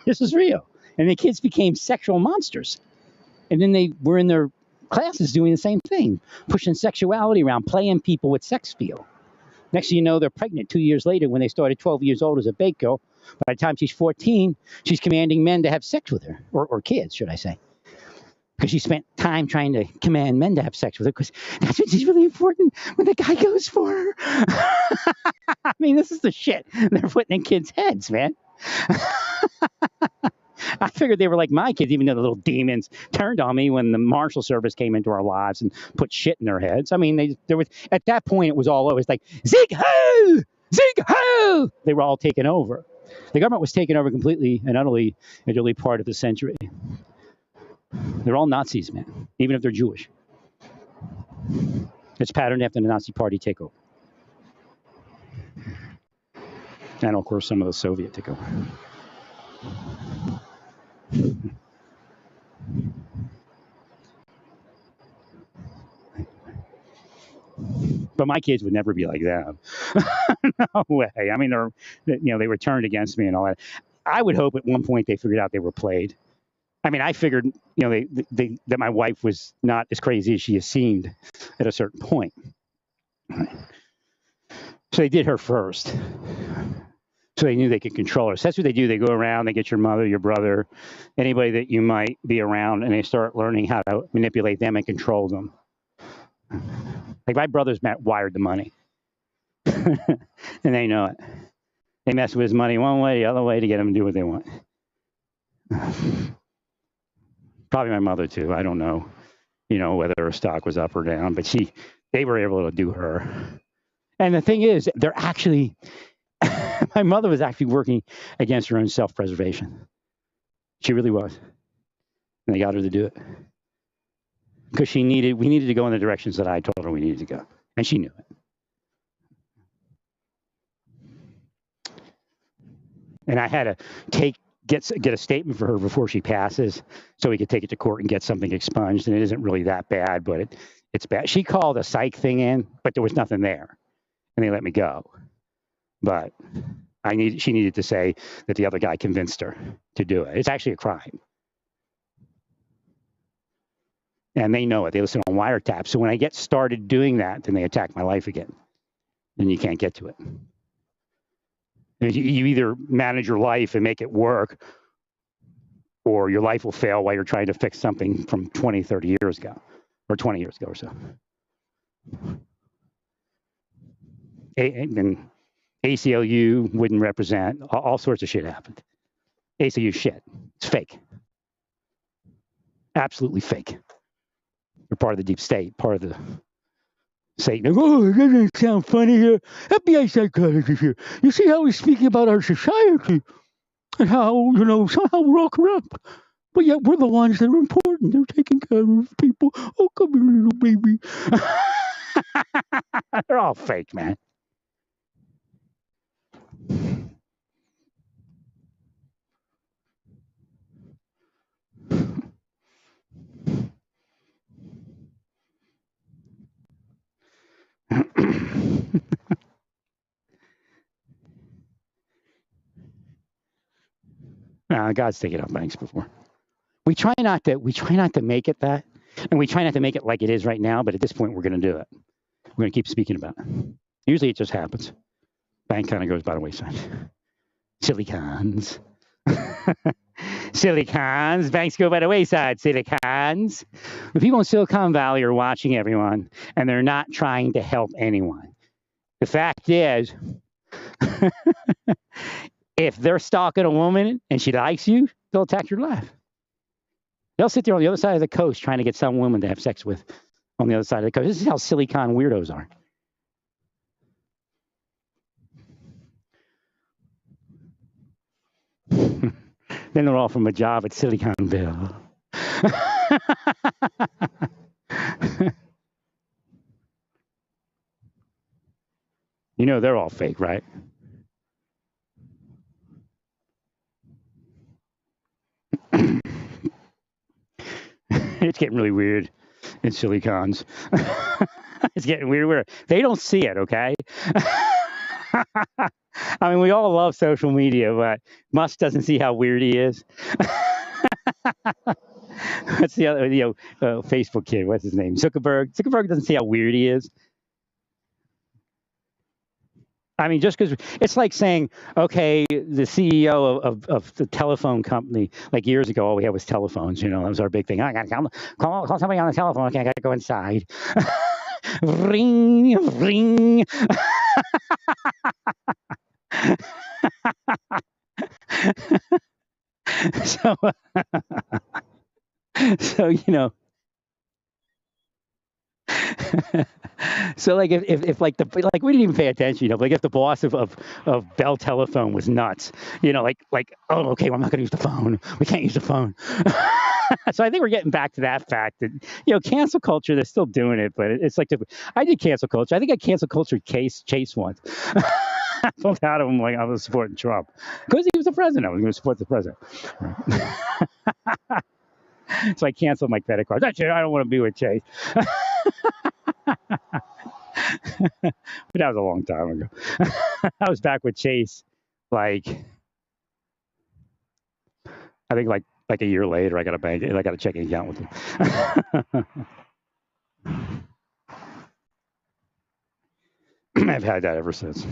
This is real. And the kids became sexual monsters. And then they were in their classes doing the same thing, pushing sexuality around, playing people with sex feel. Next thing you know, they're pregnant 2 years later when they started 12 years old as a bait girl. By the time she's 14, she's commanding men to have sex with her, or kids, should I say. Because she spent time trying to command men to have sex with her, because that's what's really important when the guy goes for her. I mean, this is the shit they're putting in kids' heads, man. I figured they were like my kids, even though the little demons turned on me when the Marshal Service came into our lives and put shit in their heads. I mean, there was at that point it was all over. It's like Sieg Heil, Sieg Heil. They were all taken over. The government was taken over completely and utterly in the early part of the century. They're all Nazis, man, even if they're Jewish. It's patterned after the Nazi Party takeover. And, of course, some of the Soviet takeover. But my kids would never be like that. No way. I mean, they were turned against me and all that. I would hope at one point they figured out they were played. I mean, I figured, that my wife was not as crazy as she seemed at a certain point. So they did her first. So they knew they could control her. So that's what they do. They go around, they get your mother, your brother, anybody that you might be around, and they start learning how to manipulate them and control them. Like my brother's wired the money. And they know it. They mess with his money one way, the other way to get him to do what they want. Probably my mother too. I don't know, whether her stock was up or down, but they were able to do her. And the thing is, they're actually, my mother was actually working against her own self-preservation. She really was. And they got her to do it. Because we needed to go in the directions that I told her we needed to go. And she knew it. And I had to get a statement for her before she passes so we could take it to court and get something expunged. And it isn't really that bad, but it's bad. She called a psych thing in, but there was nothing there. And they let me go. But she needed to say that the other guy convinced her to do it. It's actually a crime. And they know it. They listen on wiretap. So when I get started doing that, then they attack my life again. Then you can't get to it. You either manage your life and make it work, or your life will fail while you're trying to fix something from 20, 30 years ago, or 20 years ago or so. And ACLU wouldn't represent, all sorts of shit happened. ACLU shit. It's fake. Absolutely fake. You're part of the deep state, part of the Satan. Oh, it doesn't sound funny here. FBI psychologist here. You see how he's speaking about our society and how, somehow we're all corrupt. But yet we're the ones that are important. They're taking care of people. Oh, come here, little baby. They're all fake, man. God's taken up banks before. We try not to make it that, and we try not to make it like it is right now. But at this point, we're going to do it. We're going to keep speaking about it. Usually, it just happens. Bank kind of goes by the wayside. Silly cons. Silly cons. Banks go by the wayside. Silly cons. The people in Silicon Valley are watching everyone, and they're not trying to help anyone. The fact is, if they're stalking a woman and she likes you, they'll attack your life. They'll sit there on the other side of the coast trying to get some woman to have sex with on the other side of the coast. This is how Silicon weirdos are. Then they're all from a job at Siliconville. They're all fake, right? It's getting really weird in Silicons. It's getting weird. They don't see it, okay? I mean, we all love social media, but Musk doesn't see how weird he is. What's the other, Facebook kid? What's his name? Zuckerberg. Zuckerberg doesn't see how weird he is. I mean, just because it's like saying, okay, the CEO of the telephone company, like years ago, all we had was telephones. That was our big thing. I got to call somebody on the telephone. Okay, I got to go inside. Ring, ring. So, so so like if like we didn't even pay attention, like if the boss of Bell Telephone was nuts, oh okay, well, I'm not going to use the phone. We can't use the phone. So I think we're getting back to that fact that cancel culture, they're still doing it, but it's like I did cancel culture. I think I cancel culture Chase once. I pulled out of him like I was supporting Trump because he was the president. I was going to support the president. So I canceled my credit card. That's it. I don't want to be with Chase. But that was a long time ago. I was back with Chase, I think like a year later. I got a checking account with him. I've had that ever since.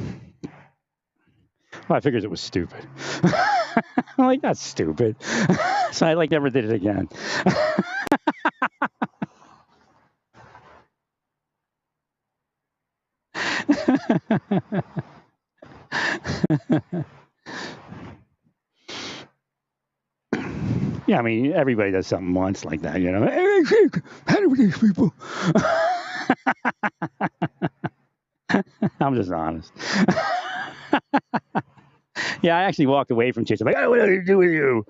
Well, I figured it was stupid. I'm like, that's stupid. So I never did it again. Yeah, I mean, everybody does something once like that, How do these people? I'm just honest. Yeah, I actually walked away from Chase. I'm like, I don't know what to do with you.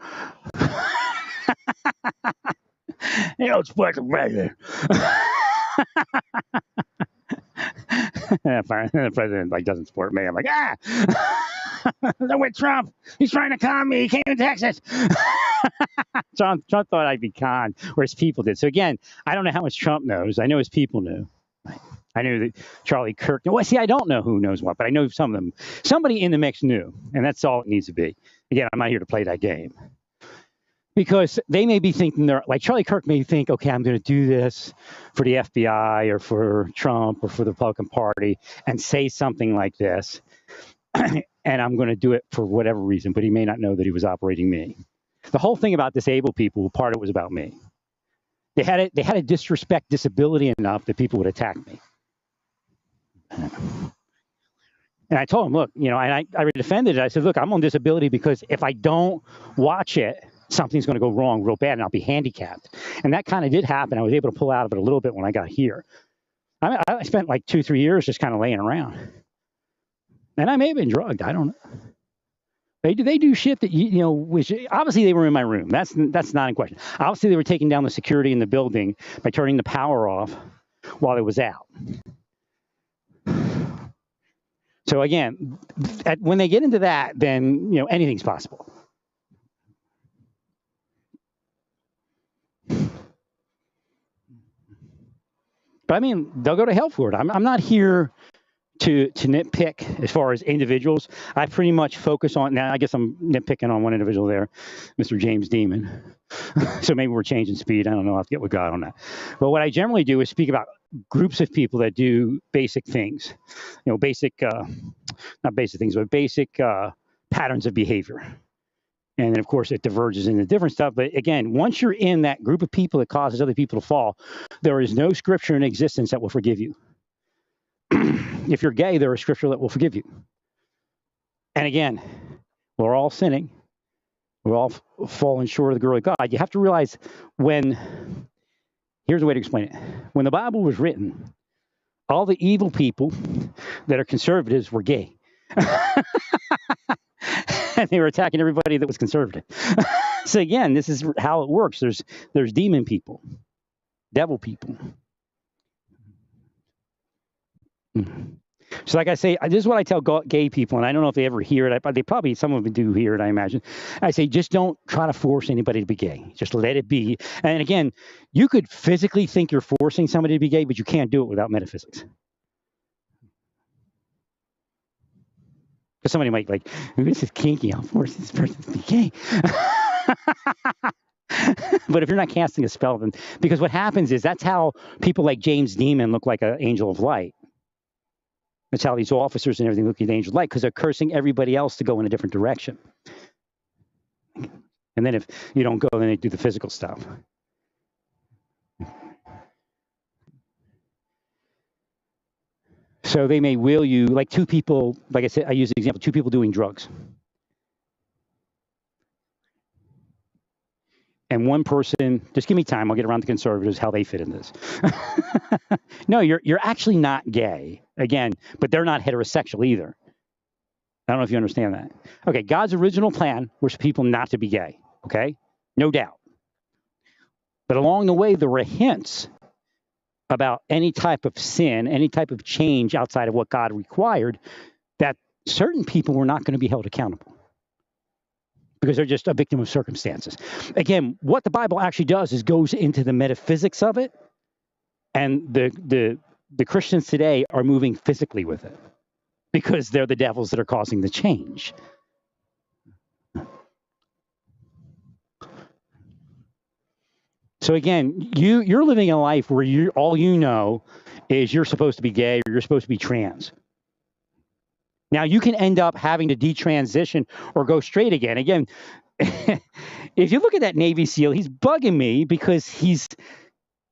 You don't support the president. And the president doesn't support me. I'm like, they're with Trump. He's trying to con me. He came to Texas. Trump thought I'd be conned, whereas people did. So again, I don't know how much Trump knows. I know his people knew. I knew that Charlie Kirk. Well, see, I don't know who knows what, but I know some of them. Somebody in the mix knew, and that's all it needs to be. Again, I'm not here to play that game. Because they may be thinking, like Charlie Kirk may think, okay, I'm going to do this for the FBI or for Trump or for the Republican Party and say something like this, and I'm going to do it for whatever reason, but he may not know that he was operating me. The whole thing about disabled people, part of it was about me. They had to disrespect disability enough that people would attack me. And I told him, look, and I defended it. I said, look, I'm on disability because if I don't watch it, something's going to go wrong real bad and I'll be handicapped. And that kind of did happen. I was able to pull out of it a little bit when I got here. I spent 2-3 years just kind of laying around. And I may have been drugged. I don't know. They do shit that, which obviously they were in my room. That's not in question. Obviously they were taking down the security in the building by turning the power off while it was out. So again, when they get into that, then, anything's possible. But I mean, they'll go to hell for it. I'm not here to nitpick as far as individuals. I pretty much focus on, now I guess I'm nitpicking on one individual there, Mr. James Demon. So maybe we're changing speed. I don't know. I'll have to get with God on that. But what I generally do is speak about groups of people that do basic things, not basic things, but basic patterns of behavior. And then, of course, it diverges into different stuff. But again, once you're in that group of people that causes other people to fall, there is no scripture in existence that will forgive you. If you're gay, there is scripture that will forgive you. And again, we're all sinning. We're all falling short of the glory of God. You have to realize here's a way to explain it. When the Bible was written, all the evil people that are conservatives were gay. And they were attacking everybody that was conservative. So again, this is how it works. There's demon people, devil people. So like I say, this is what I tell gay people, and I don't know if they ever hear it. They probably, some of them do hear it, I imagine. I say, just don't try to force anybody to be gay. Just let it be. And again, you could physically think you're forcing somebody to be gay, but you can't do it without metaphysics. Because somebody might this is kinky. I'll force this person to be gay. But if you're not casting a spell, then because what happens is that's how people like James Demon look like an angel of light. That's how these officers and everything look like an angel of light, because they're cursing everybody else to go in a different direction. And then if you don't go, then they do the physical stuff. So they may will you, like two people, like I said, I use the example, two people doing drugs. and one person, just give me time, I'll get around to conservatives, how they fit in this. No, you're actually not gay, again, but they're not heterosexual either. I don't know if you understand that. Okay, God's original plan was for people not to be gay, okay? No doubt. But along the way, there were hints about any type of sin, any type of change outside of what God required, that certain people were not going to be held accountable because they're just a victim of circumstances. Again, what the Bible actually does is goes into the metaphysics of it, and the Christians today are moving physically with it because they're the devils that are causing the change. So again, you're living a life where all you know is you're supposed to be gay or you're supposed to be trans. Now, you can end up having to detransition or go straight again. Again, if you look at that Navy SEAL, he's bugging me because he's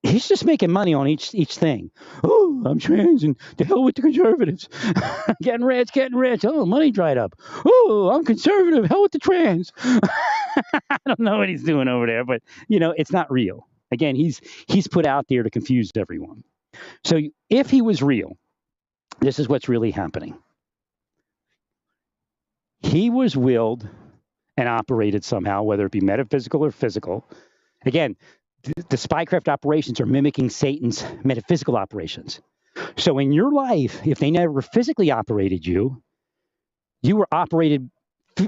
just making money on each thing. Oh, I'm trans and to hell with the conservatives. Getting rich. Oh, money dried up. Oh, I'm conservative. Hell with the trans. I don't know what he's doing over there, but it's not real. Again, he's put out there to confuse everyone. So if he was real, this is what's really happening. He was willed and operated somehow, whether it be metaphysical or physical. Again, the spycraft operations are mimicking Satan's metaphysical operations. So in your life, if they never physically operated you, you were operated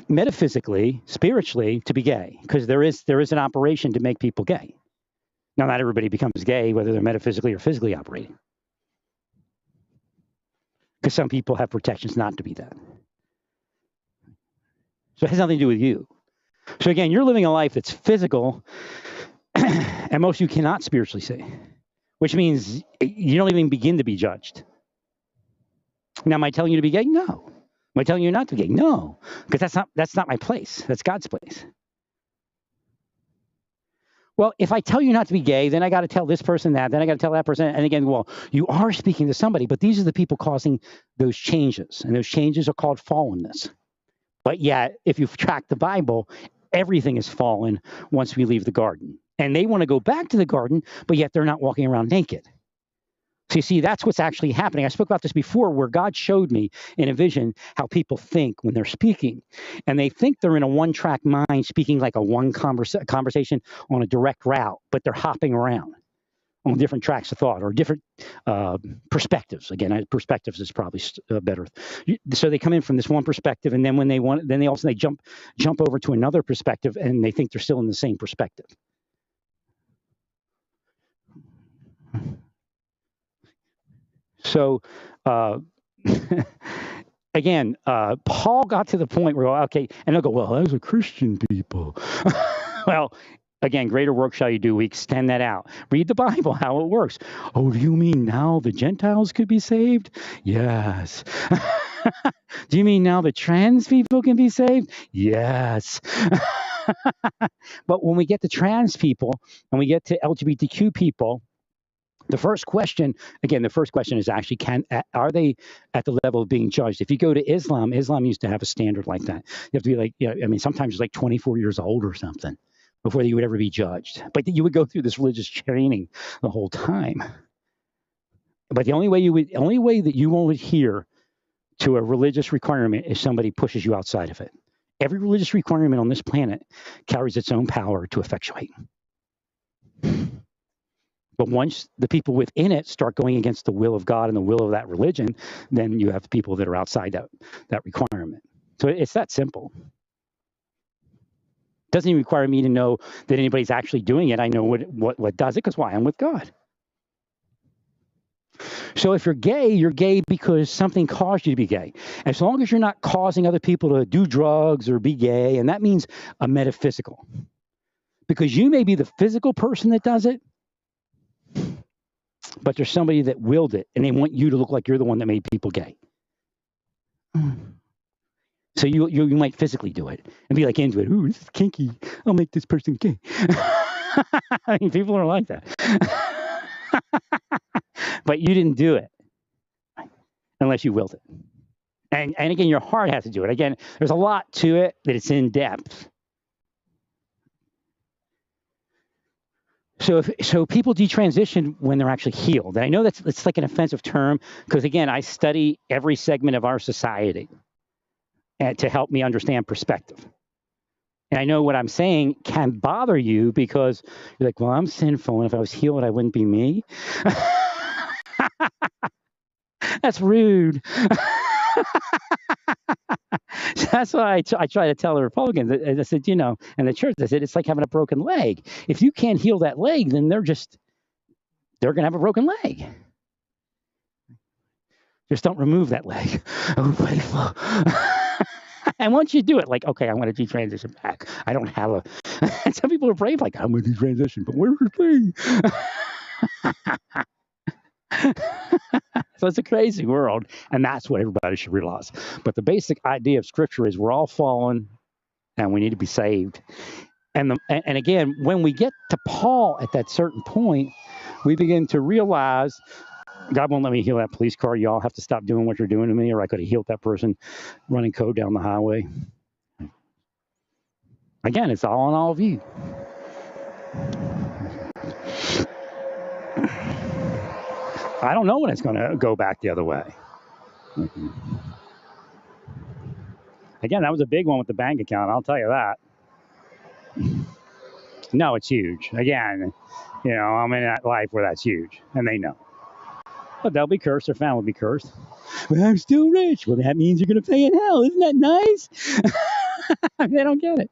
metaphysically, spiritually, to be gay, because there is an operation to make people gay. Now, not everybody becomes gay, whether they're metaphysically or physically operating, because some people have protections not to be that. So it has nothing to do with you. So again, you're living a life that's physical, and most of you cannot spiritually see, which means you don't even begin to be judged. Now, am I telling you to be gay? No. Am I telling you not to be gay? No, because that's not my place. That's God's place. Well, if I tell you not to be gay, then I got to tell this person that, then I got to tell that person. And again, well, you are speaking to somebody, but these are the people causing those changes, and those changes are called fallenness. But yet, if you track the Bible, everything is fallen once we leave the garden. And they want to go back to the garden, but yet they're not walking around naked. So you see, that's what's actually happening. I spoke about this before, where God showed me in a vision how people think when they're speaking. And they think they're in a one-track mind, speaking like a one conversation on a direct route, but they're hopping around on different tracks of thought or different perspectives. Again, perspectives is probably better. So they come in from this one perspective, and then when they want, then they jump over to another perspective, and they think they're still in the same perspective. So, again, Paul got to the point where, okay, and they'll go, well, those are Christian people. Well, again, greater work shall you do. We extend that out. Read the Bible, how it works. Oh, do you mean now the Gentiles could be saved? Yes. Do you mean now the trans people can be saved? Yes. But when we get to trans people and we get to LGBTQ people, the first question is actually, are they at the level of being judged? If you go to Islam used to have a standard like that. You have to be like, sometimes it's like 24 years old or something before you would ever be judged. But you would go through this religious training the whole time. But the only way that you won't adhere to a religious requirement is somebody pushes you outside of it. Every religious requirement on this planet carries its own power to effectuate. But once the people within it start going against the will of God and the will of that religion, then you have people that are outside that requirement. So it's that simple. It doesn't even require me to know that anybody's actually doing it. I know what does it, because why? I'm with God. So if you're gay because something caused you to be gay. As long as you're not causing other people to do drugs or be gay, and that means a metaphysical. Because you may be the physical person that does it, but there's somebody that willed it, and they want you to look like you're the one that made people gay. So you might physically do it and be like into it. Ooh, this is kinky. I'll make this person gay. I mean, people are like that. But you didn't do it unless you willed it. And again, your heart has to do it. Again, there's a lot to it that it's in depth. So people detransition when they're actually healed. And I know it's like an offensive term because again, I study every segment of our society to help me understand perspective. And I know what I'm saying can bother you because you're like, well, I'm sinful, and if I was healed, I wouldn't be me. That's rude. That's why I try to tell the Republicans. I said, and the church, I said, it's like having a broken leg. If you can't heal that leg, then they're going to have a broken leg. Just don't remove that leg. Oh, faithful. And once you do it, like, okay, I want to detransition back. I don't have a. And some people are brave, like, I'm going to detransition, but where's the thing? So it's a crazy world, and that's what everybody should realize. But the basic idea of Scripture is we're all fallen, and we need to be saved. And again, when we get to Paul at that certain point, we begin to realize God won't let me heal that police car. Y'all have to stop doing what you're doing to me, or I could have healed that person running code down the highway. Again, it's all on all of you. I don't know when it's going to go back the other way. Again, that was a big one with the bank account. I'll tell you that. No, it's huge. Again, I'm in that life where that's huge, and they know. But they'll be cursed. Their family will be cursed. But I'm still rich. Well, that means you're going to pay in hell. Isn't that nice? They don't get it.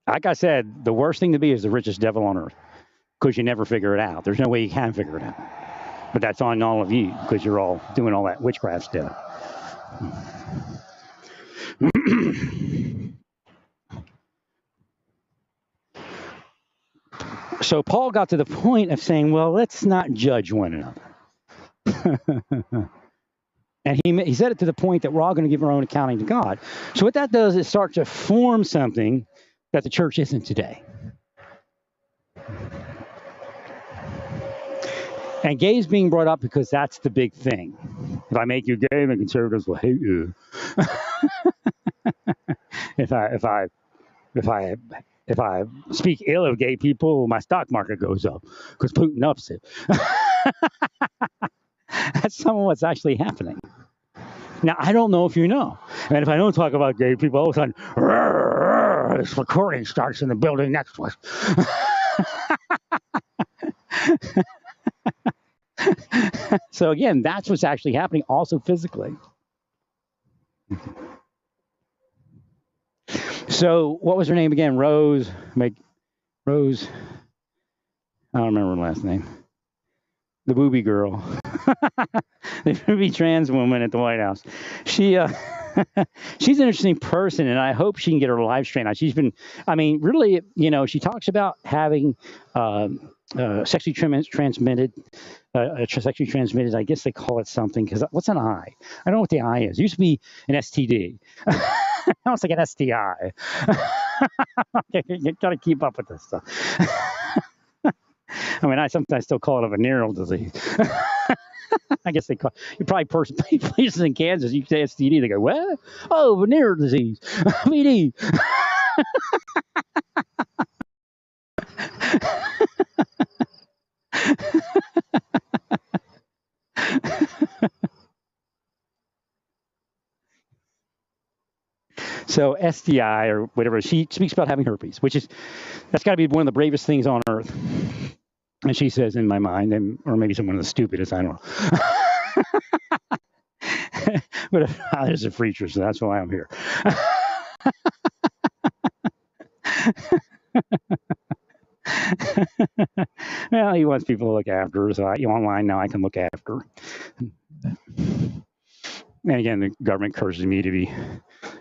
Like I said, the worst thing to be is the richest devil on earth because you never figure it out. There's no way you can figure it out. But that's on all of you because you're all doing all that witchcraft stuff. So Paul got to the point of saying, well, let's not judge one another. And he said it to the point that we're all going to give our own accounting to God. So what that does is start to form something that the church isn't today. And gay is being brought up because that's the big thing. If I make you gay, the conservatives will hate you. If I speak ill of gay people, my stock market goes up because Putin ups it. That's some of what's actually happening. Now, I don't know if you know. And if I don't talk about gay people, all of a sudden, this recording starts in the building next to us. So again, that's what's actually happening also physically. So what was her name again? Rose. I don't remember her last name. The booby girl. The booby trans woman at the White House. She's an interesting person, and I hope she can get her life straightened out. She's been, really, she talks about having sexually transmitted, I guess they call it something, because what's an I? I don't know what the I is. It used to be an STD. Now it's like an STI. You got to keep up with this stuff. I sometimes still call it a venereal disease. I guess they call you probably places in Kansas. You say STD, they go, what? Oh, venereal disease, VD. So STI or whatever, she speaks about having herpes, that's got to be one of the bravest things on earth. And she says, in my mind, or maybe someone of the stupidest, I don't know. But there's a preacher, so that's why I'm here. Well, he wants people to look after her, so online now I can look after her. And again, the government curses me to be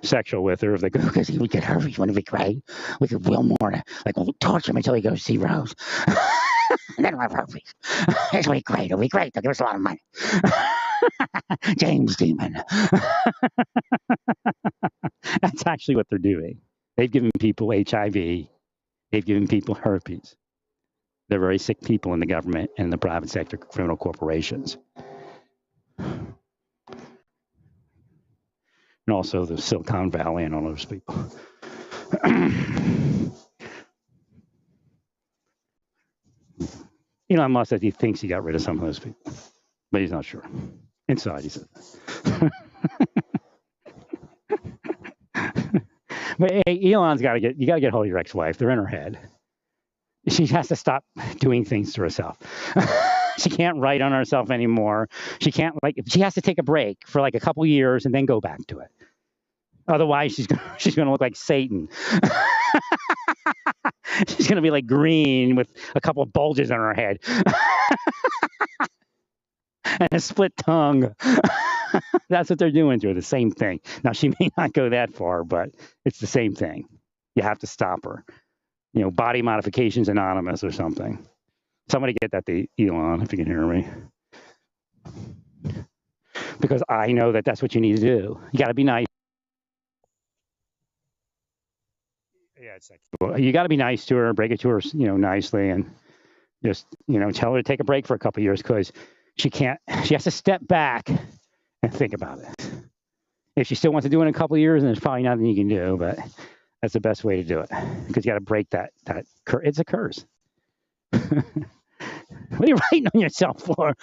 sexual with her. If they go, because we get herpes, wouldn't it be great? We could will more, we'll torture him until he goes to see Rose. And then we'll have herpes. It'll be great. It'll be great. They'll give us a lot of money. James Demon. That's actually what they're doing. They've given people HIV. They've given people herpes. They're very sick people in the government and the private sector criminal corporations. and also the Silicon Valley and all those people. Elon Musk says he thinks he got rid of some of those people, but he's not sure. Inside, he said. But hey, Elon's got to get hold of your ex-wife. They're in her head. She has to stop doing things to herself. She can't write on herself anymore. She can't she has to take a break for like a couple years and then go back to it. Otherwise, she's going to look like Satan. She's going to be like green with a couple of bulges on her head and a split tongue. That's what they're doing to her, the same thing. Now, she may not go that far, but it's the same thing. You have to stop her. Body Modifications Anonymous or something. Somebody get that to Elon, if you can hear me. Because I know that that's what you need to do. You got to be nice. Yeah, it's like, you got to be nice to her, break it to her, nicely, and just, tell her to take a break for a couple of years, because she has to step back and think about it. If she still wants to do it in a couple of years, then there's probably nothing you can do, but that's the best way to do it, because you got to break that it's a curse. What are you writing on yourself for?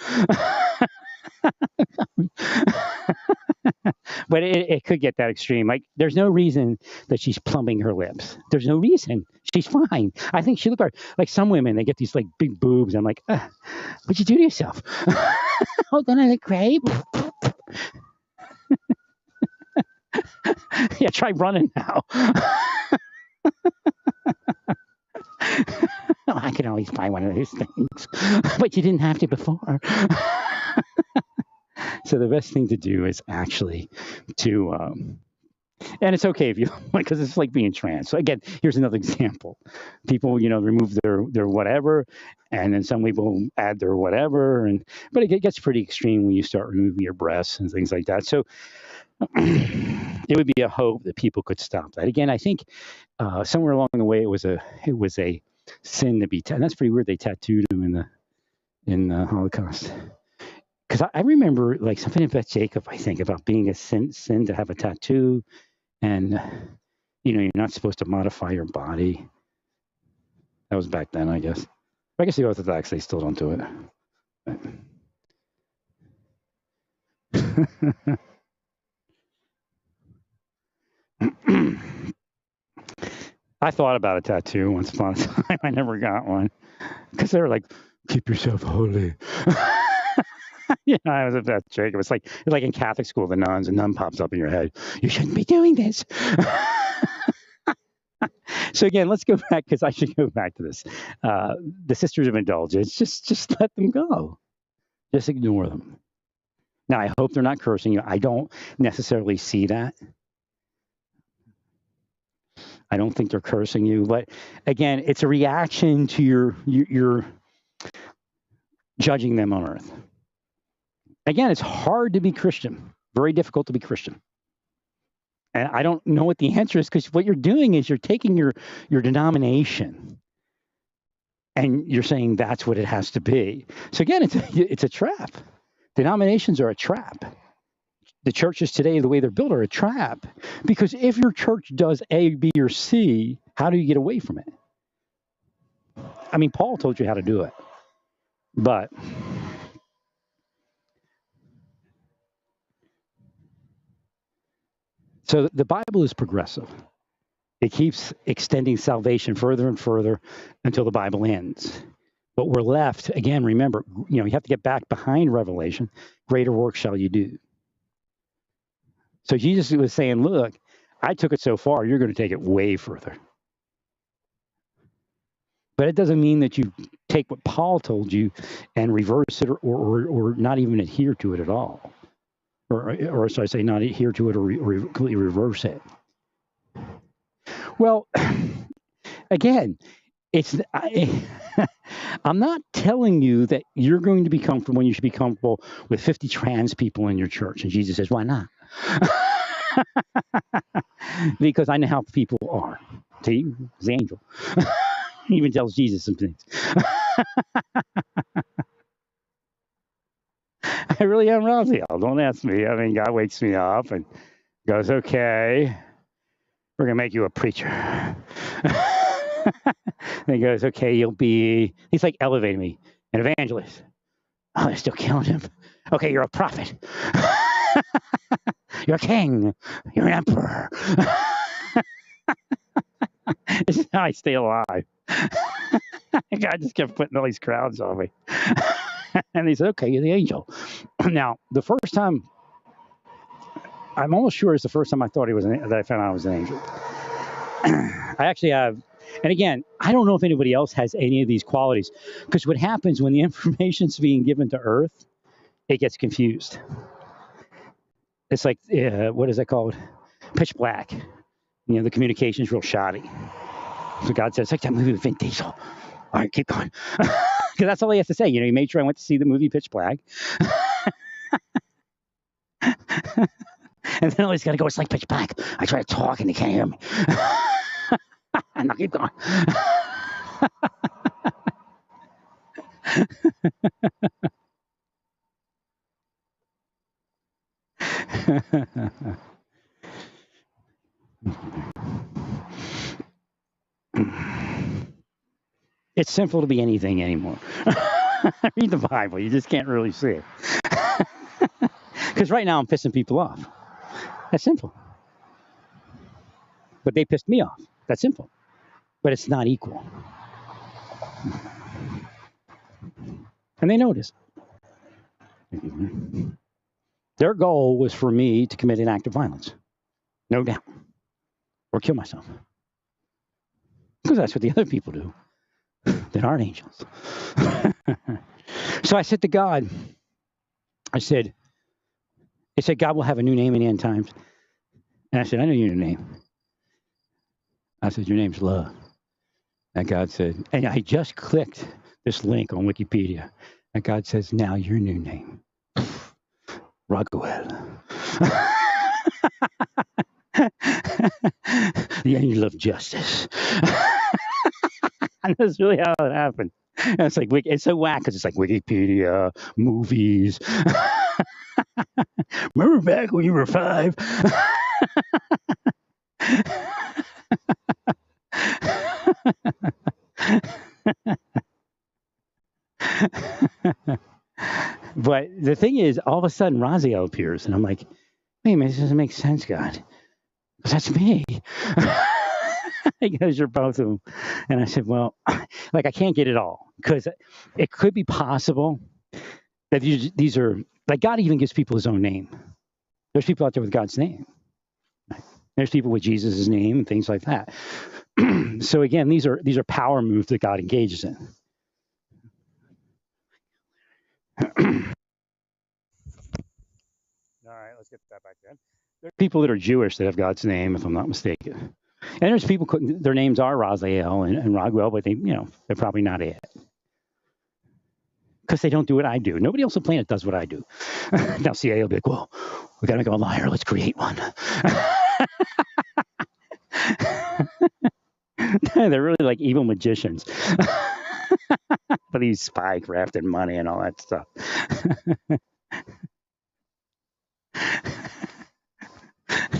But it could get that extreme. Like, there's no reason that she's plumbing her lips. There's no reason. She's fine. I think she looked like some women. They get these like big boobs. I'm like, what'd you do to yourself? Hold on, I look great. Yeah, try running now. I can always buy one of those things, but you didn't have to before. So the best thing to do is actually to, and it's okay if you, because it's like being trans. So again, here's another example. People, remove their whatever, and then some people add their whatever, but it gets pretty extreme when you start removing your breasts and things like that. So it would be a hope that people could stop that. Again, I think somewhere along the way it was a sin to be tattooed. That's pretty weird. They tattooed him in the Holocaust. Because I remember like something about Jacob, I think, about being a sin to have a tattoo, and you're not supposed to modify your body. That was back then, I guess. I guess the Orthodox, they still don't do it. I thought about a tattoo once upon a time. I never got one because they were like, "Keep yourself holy." I was a bit Jacob. It's like in Catholic school, the nuns, a nun pops up in your head. You shouldn't be doing this. So again, let's go back, because I should go back to this. The Sisters of Indulgence, just let them go. Just ignore them. Now, I hope they're not cursing you. I don't necessarily see that. I don't think they're cursing you, but again, it's a reaction to your judging them on earth. Again, it's hard to be Christian, very difficult to be Christian. And I don't know what the answer is, because what you're doing is you're taking your denomination and you're saying that's what it has to be. So again, it's a trap. Denominations are a trap. The churches today, the way they're built, are a trap. Because if your church does A, B, or C, how do you get away from it? I mean, Paul told you how to do it. But so the Bible is progressive. It keeps extending salvation further and further until the Bible ends. But we're left, again, remember, you have to get back behind Revelation. Greater work shall you do. So Jesus was saying, look, I took it so far, you're going to take it way further. But it doesn't mean that you take what Paul told you and reverse it or not even adhere to it at all. Or so I say, not adhere to it or completely reverse it. Well, again, I'm not telling you that you're going to be comfortable when you should be comfortable with 50 trans people in your church. And Jesus says, why not? Because I know how people are. See, the angel. He even tells Jesus some things. I really am Raziel. Don't ask me. I mean, God wakes me up and Goes, okay, we're going to make you a preacher. And he goes, okay, he's like elevating me, an evangelist. Oh, they're still killing him. Okay, you're a prophet. You're a king. You're an emperor. This is how I stay alive. God just kept putting all these crowds on me. And he said, okay, you're the angel. Now, the first time, I'm almost sure it's the first time I thought that I found out I was an angel. I actually have, and again, I don't know if anybody else has any of these qualities, because what happens when the information's being given to Earth, it gets confused. It's like, what is that called? Pitch black. The communication's real shoddy. So God says, it's like that movie with Vin Diesel. All right, keep going. Because that's all he has to say. He made sure I went to see the movie Pitch Black. And then always got to go, it's like Pitch Black. I try to talk and they can't hear me. And I'll keep going. It's simple to be anything anymore. Read the Bible. You just can't really see it. Because right now I'm pissing people off. That's simple. But they pissed me off. That's simple. But it's not equal. And they notice. Their goal was for me to commit an act of violence. No doubt. Or kill myself. Because that's what the other people do. That aren't angels. So I said to God, he said, God will have a new name in the end times. And I said, I know your new name. I said, your name's love. And God said, and I just clicked this link on Wikipedia. And God says, now your new name, Raguel. The angel of justice. And that's really how it happened. And it's like, it's so whack because it's like Wikipedia, movies. Remember back when you were 5? But the thing is, all of a sudden, Raziel appears, and I'm like, wait a minute, this doesn't make sense, God. Because that's me. He goes, you're both of them. And I said, well, like, I can't get it all. Because it could be possible that these are, like, God even gives people his own name. There's people out there with God's name. There's people with Jesus' name and things like that. So again, these are power moves that God engages in. All right, let's get that back then. There's people that are Jewish that have God's name, if I'm not mistaken. And there's people, their names are Raziel and Raguel, but they're probably not it. Because they don't do what I do. Nobody else on the planet does what I do. Now CIA will be like, well, we got to make him a liar. Let's create one. They're really like evil magicians. For these spy craft and money and all that stuff.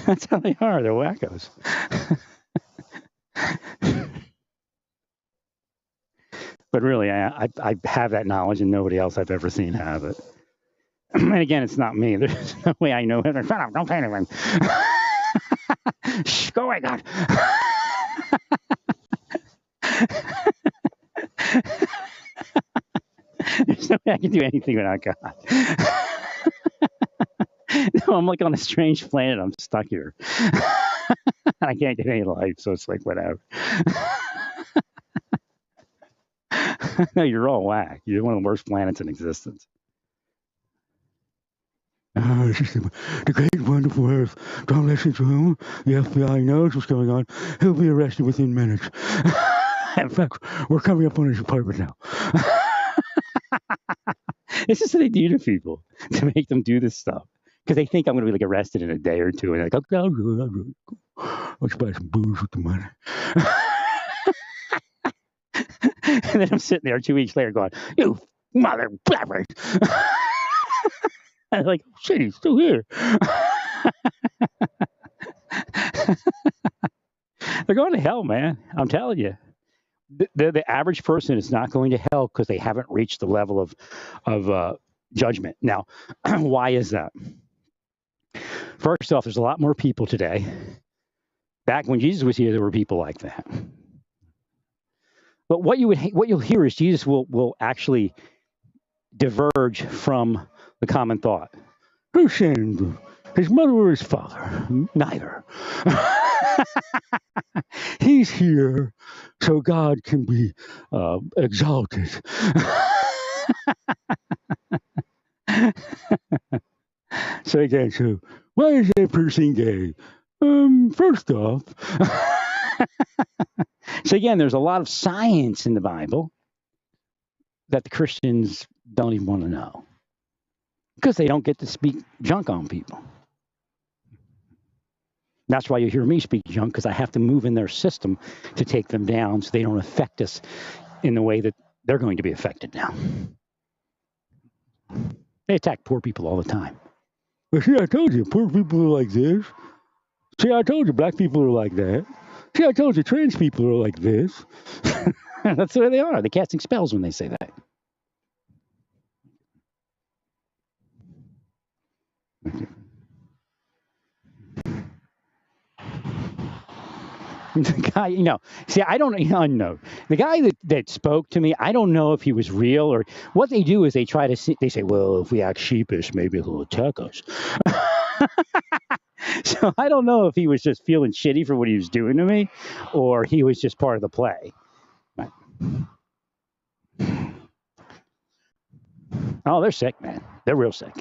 That's how they are. They're wackos. But really, I have that knowledge, and nobody else I've ever seen have it. And again, it's not me. There's no way I know it. Shut up! Don't say anything. Shh, go away, God. There's no way I can do anything without God. No, I'm like on a strange planet. I'm stuck here. I can't get any life, so it's like whatever. No, you're all whack. You're one of the worst planets in existence. The great wonderful Earth. Don't listen to him. The FBI knows what's going on. He'll be arrested within minutes. In fact, we're coming up on his apartment now. This is what they do to people to make them do this stuff. Because they think I'm going to be like arrested in a day or two. And they're like, oh, let's buy some booze with the money. And then I'm sitting there 2 weeks later going, you mother blabber. And I'm like, shit, he's still here. They're going to hell, man. I'm telling you. The average person is not going to hell because they haven't reached the level of judgment. Now, why is that? First off, there's a lot more people today. Back when Jesus was here, there were people like that. But what you'll hear is Jesus will actually diverge from the common thought. Who sinned? His mother or his father? Neither. He's here so God can be exalted. So again, so why is that person gay? First off. So again, there's a lot of science in the Bible that the Christians don't even want to know because they don't get to speak junk on people. That's why you hear me speak junk, because I have to move in their system to take them down so they don't affect us in the way that they're going to be affected now. They attack poor people all the time. Well, see, I told you, poor people are like this. See, I told you, black people are like that. See, I told you, trans people are like this. That's the way they are. They're casting spells when they say that. The guy, see, I don't know. The guy that spoke to me, I don't know if he was real or what they do is they try to they say, well, if we act sheepish, maybe he'll attack us. So I don't know if he was just feeling shitty for what he was doing to me or he was just part of the play. Right. Oh, they're sick, man. They're real sick.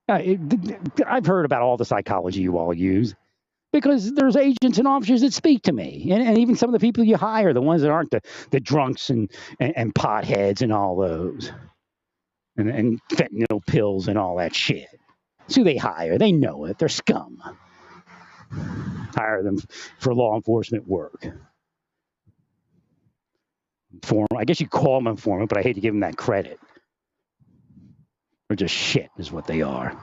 I've heard about all the psychology you all use because there's agents and officers that speak to me. And even some of the people you hire, the ones that aren't the drunks and potheads and all those. And fentanyl pills and all that shit. It's who they hire. They know it. They're scum. Hire them for law enforcement work. I guess you call them informant, but I hate to give them that credit. They're just shit is what they are.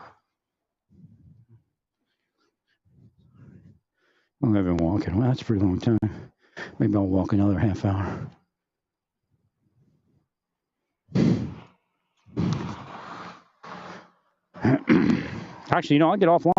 I've been walking. Well, that's a pretty long time. Maybe I'll walk another half hour. Actually, I'll get offline.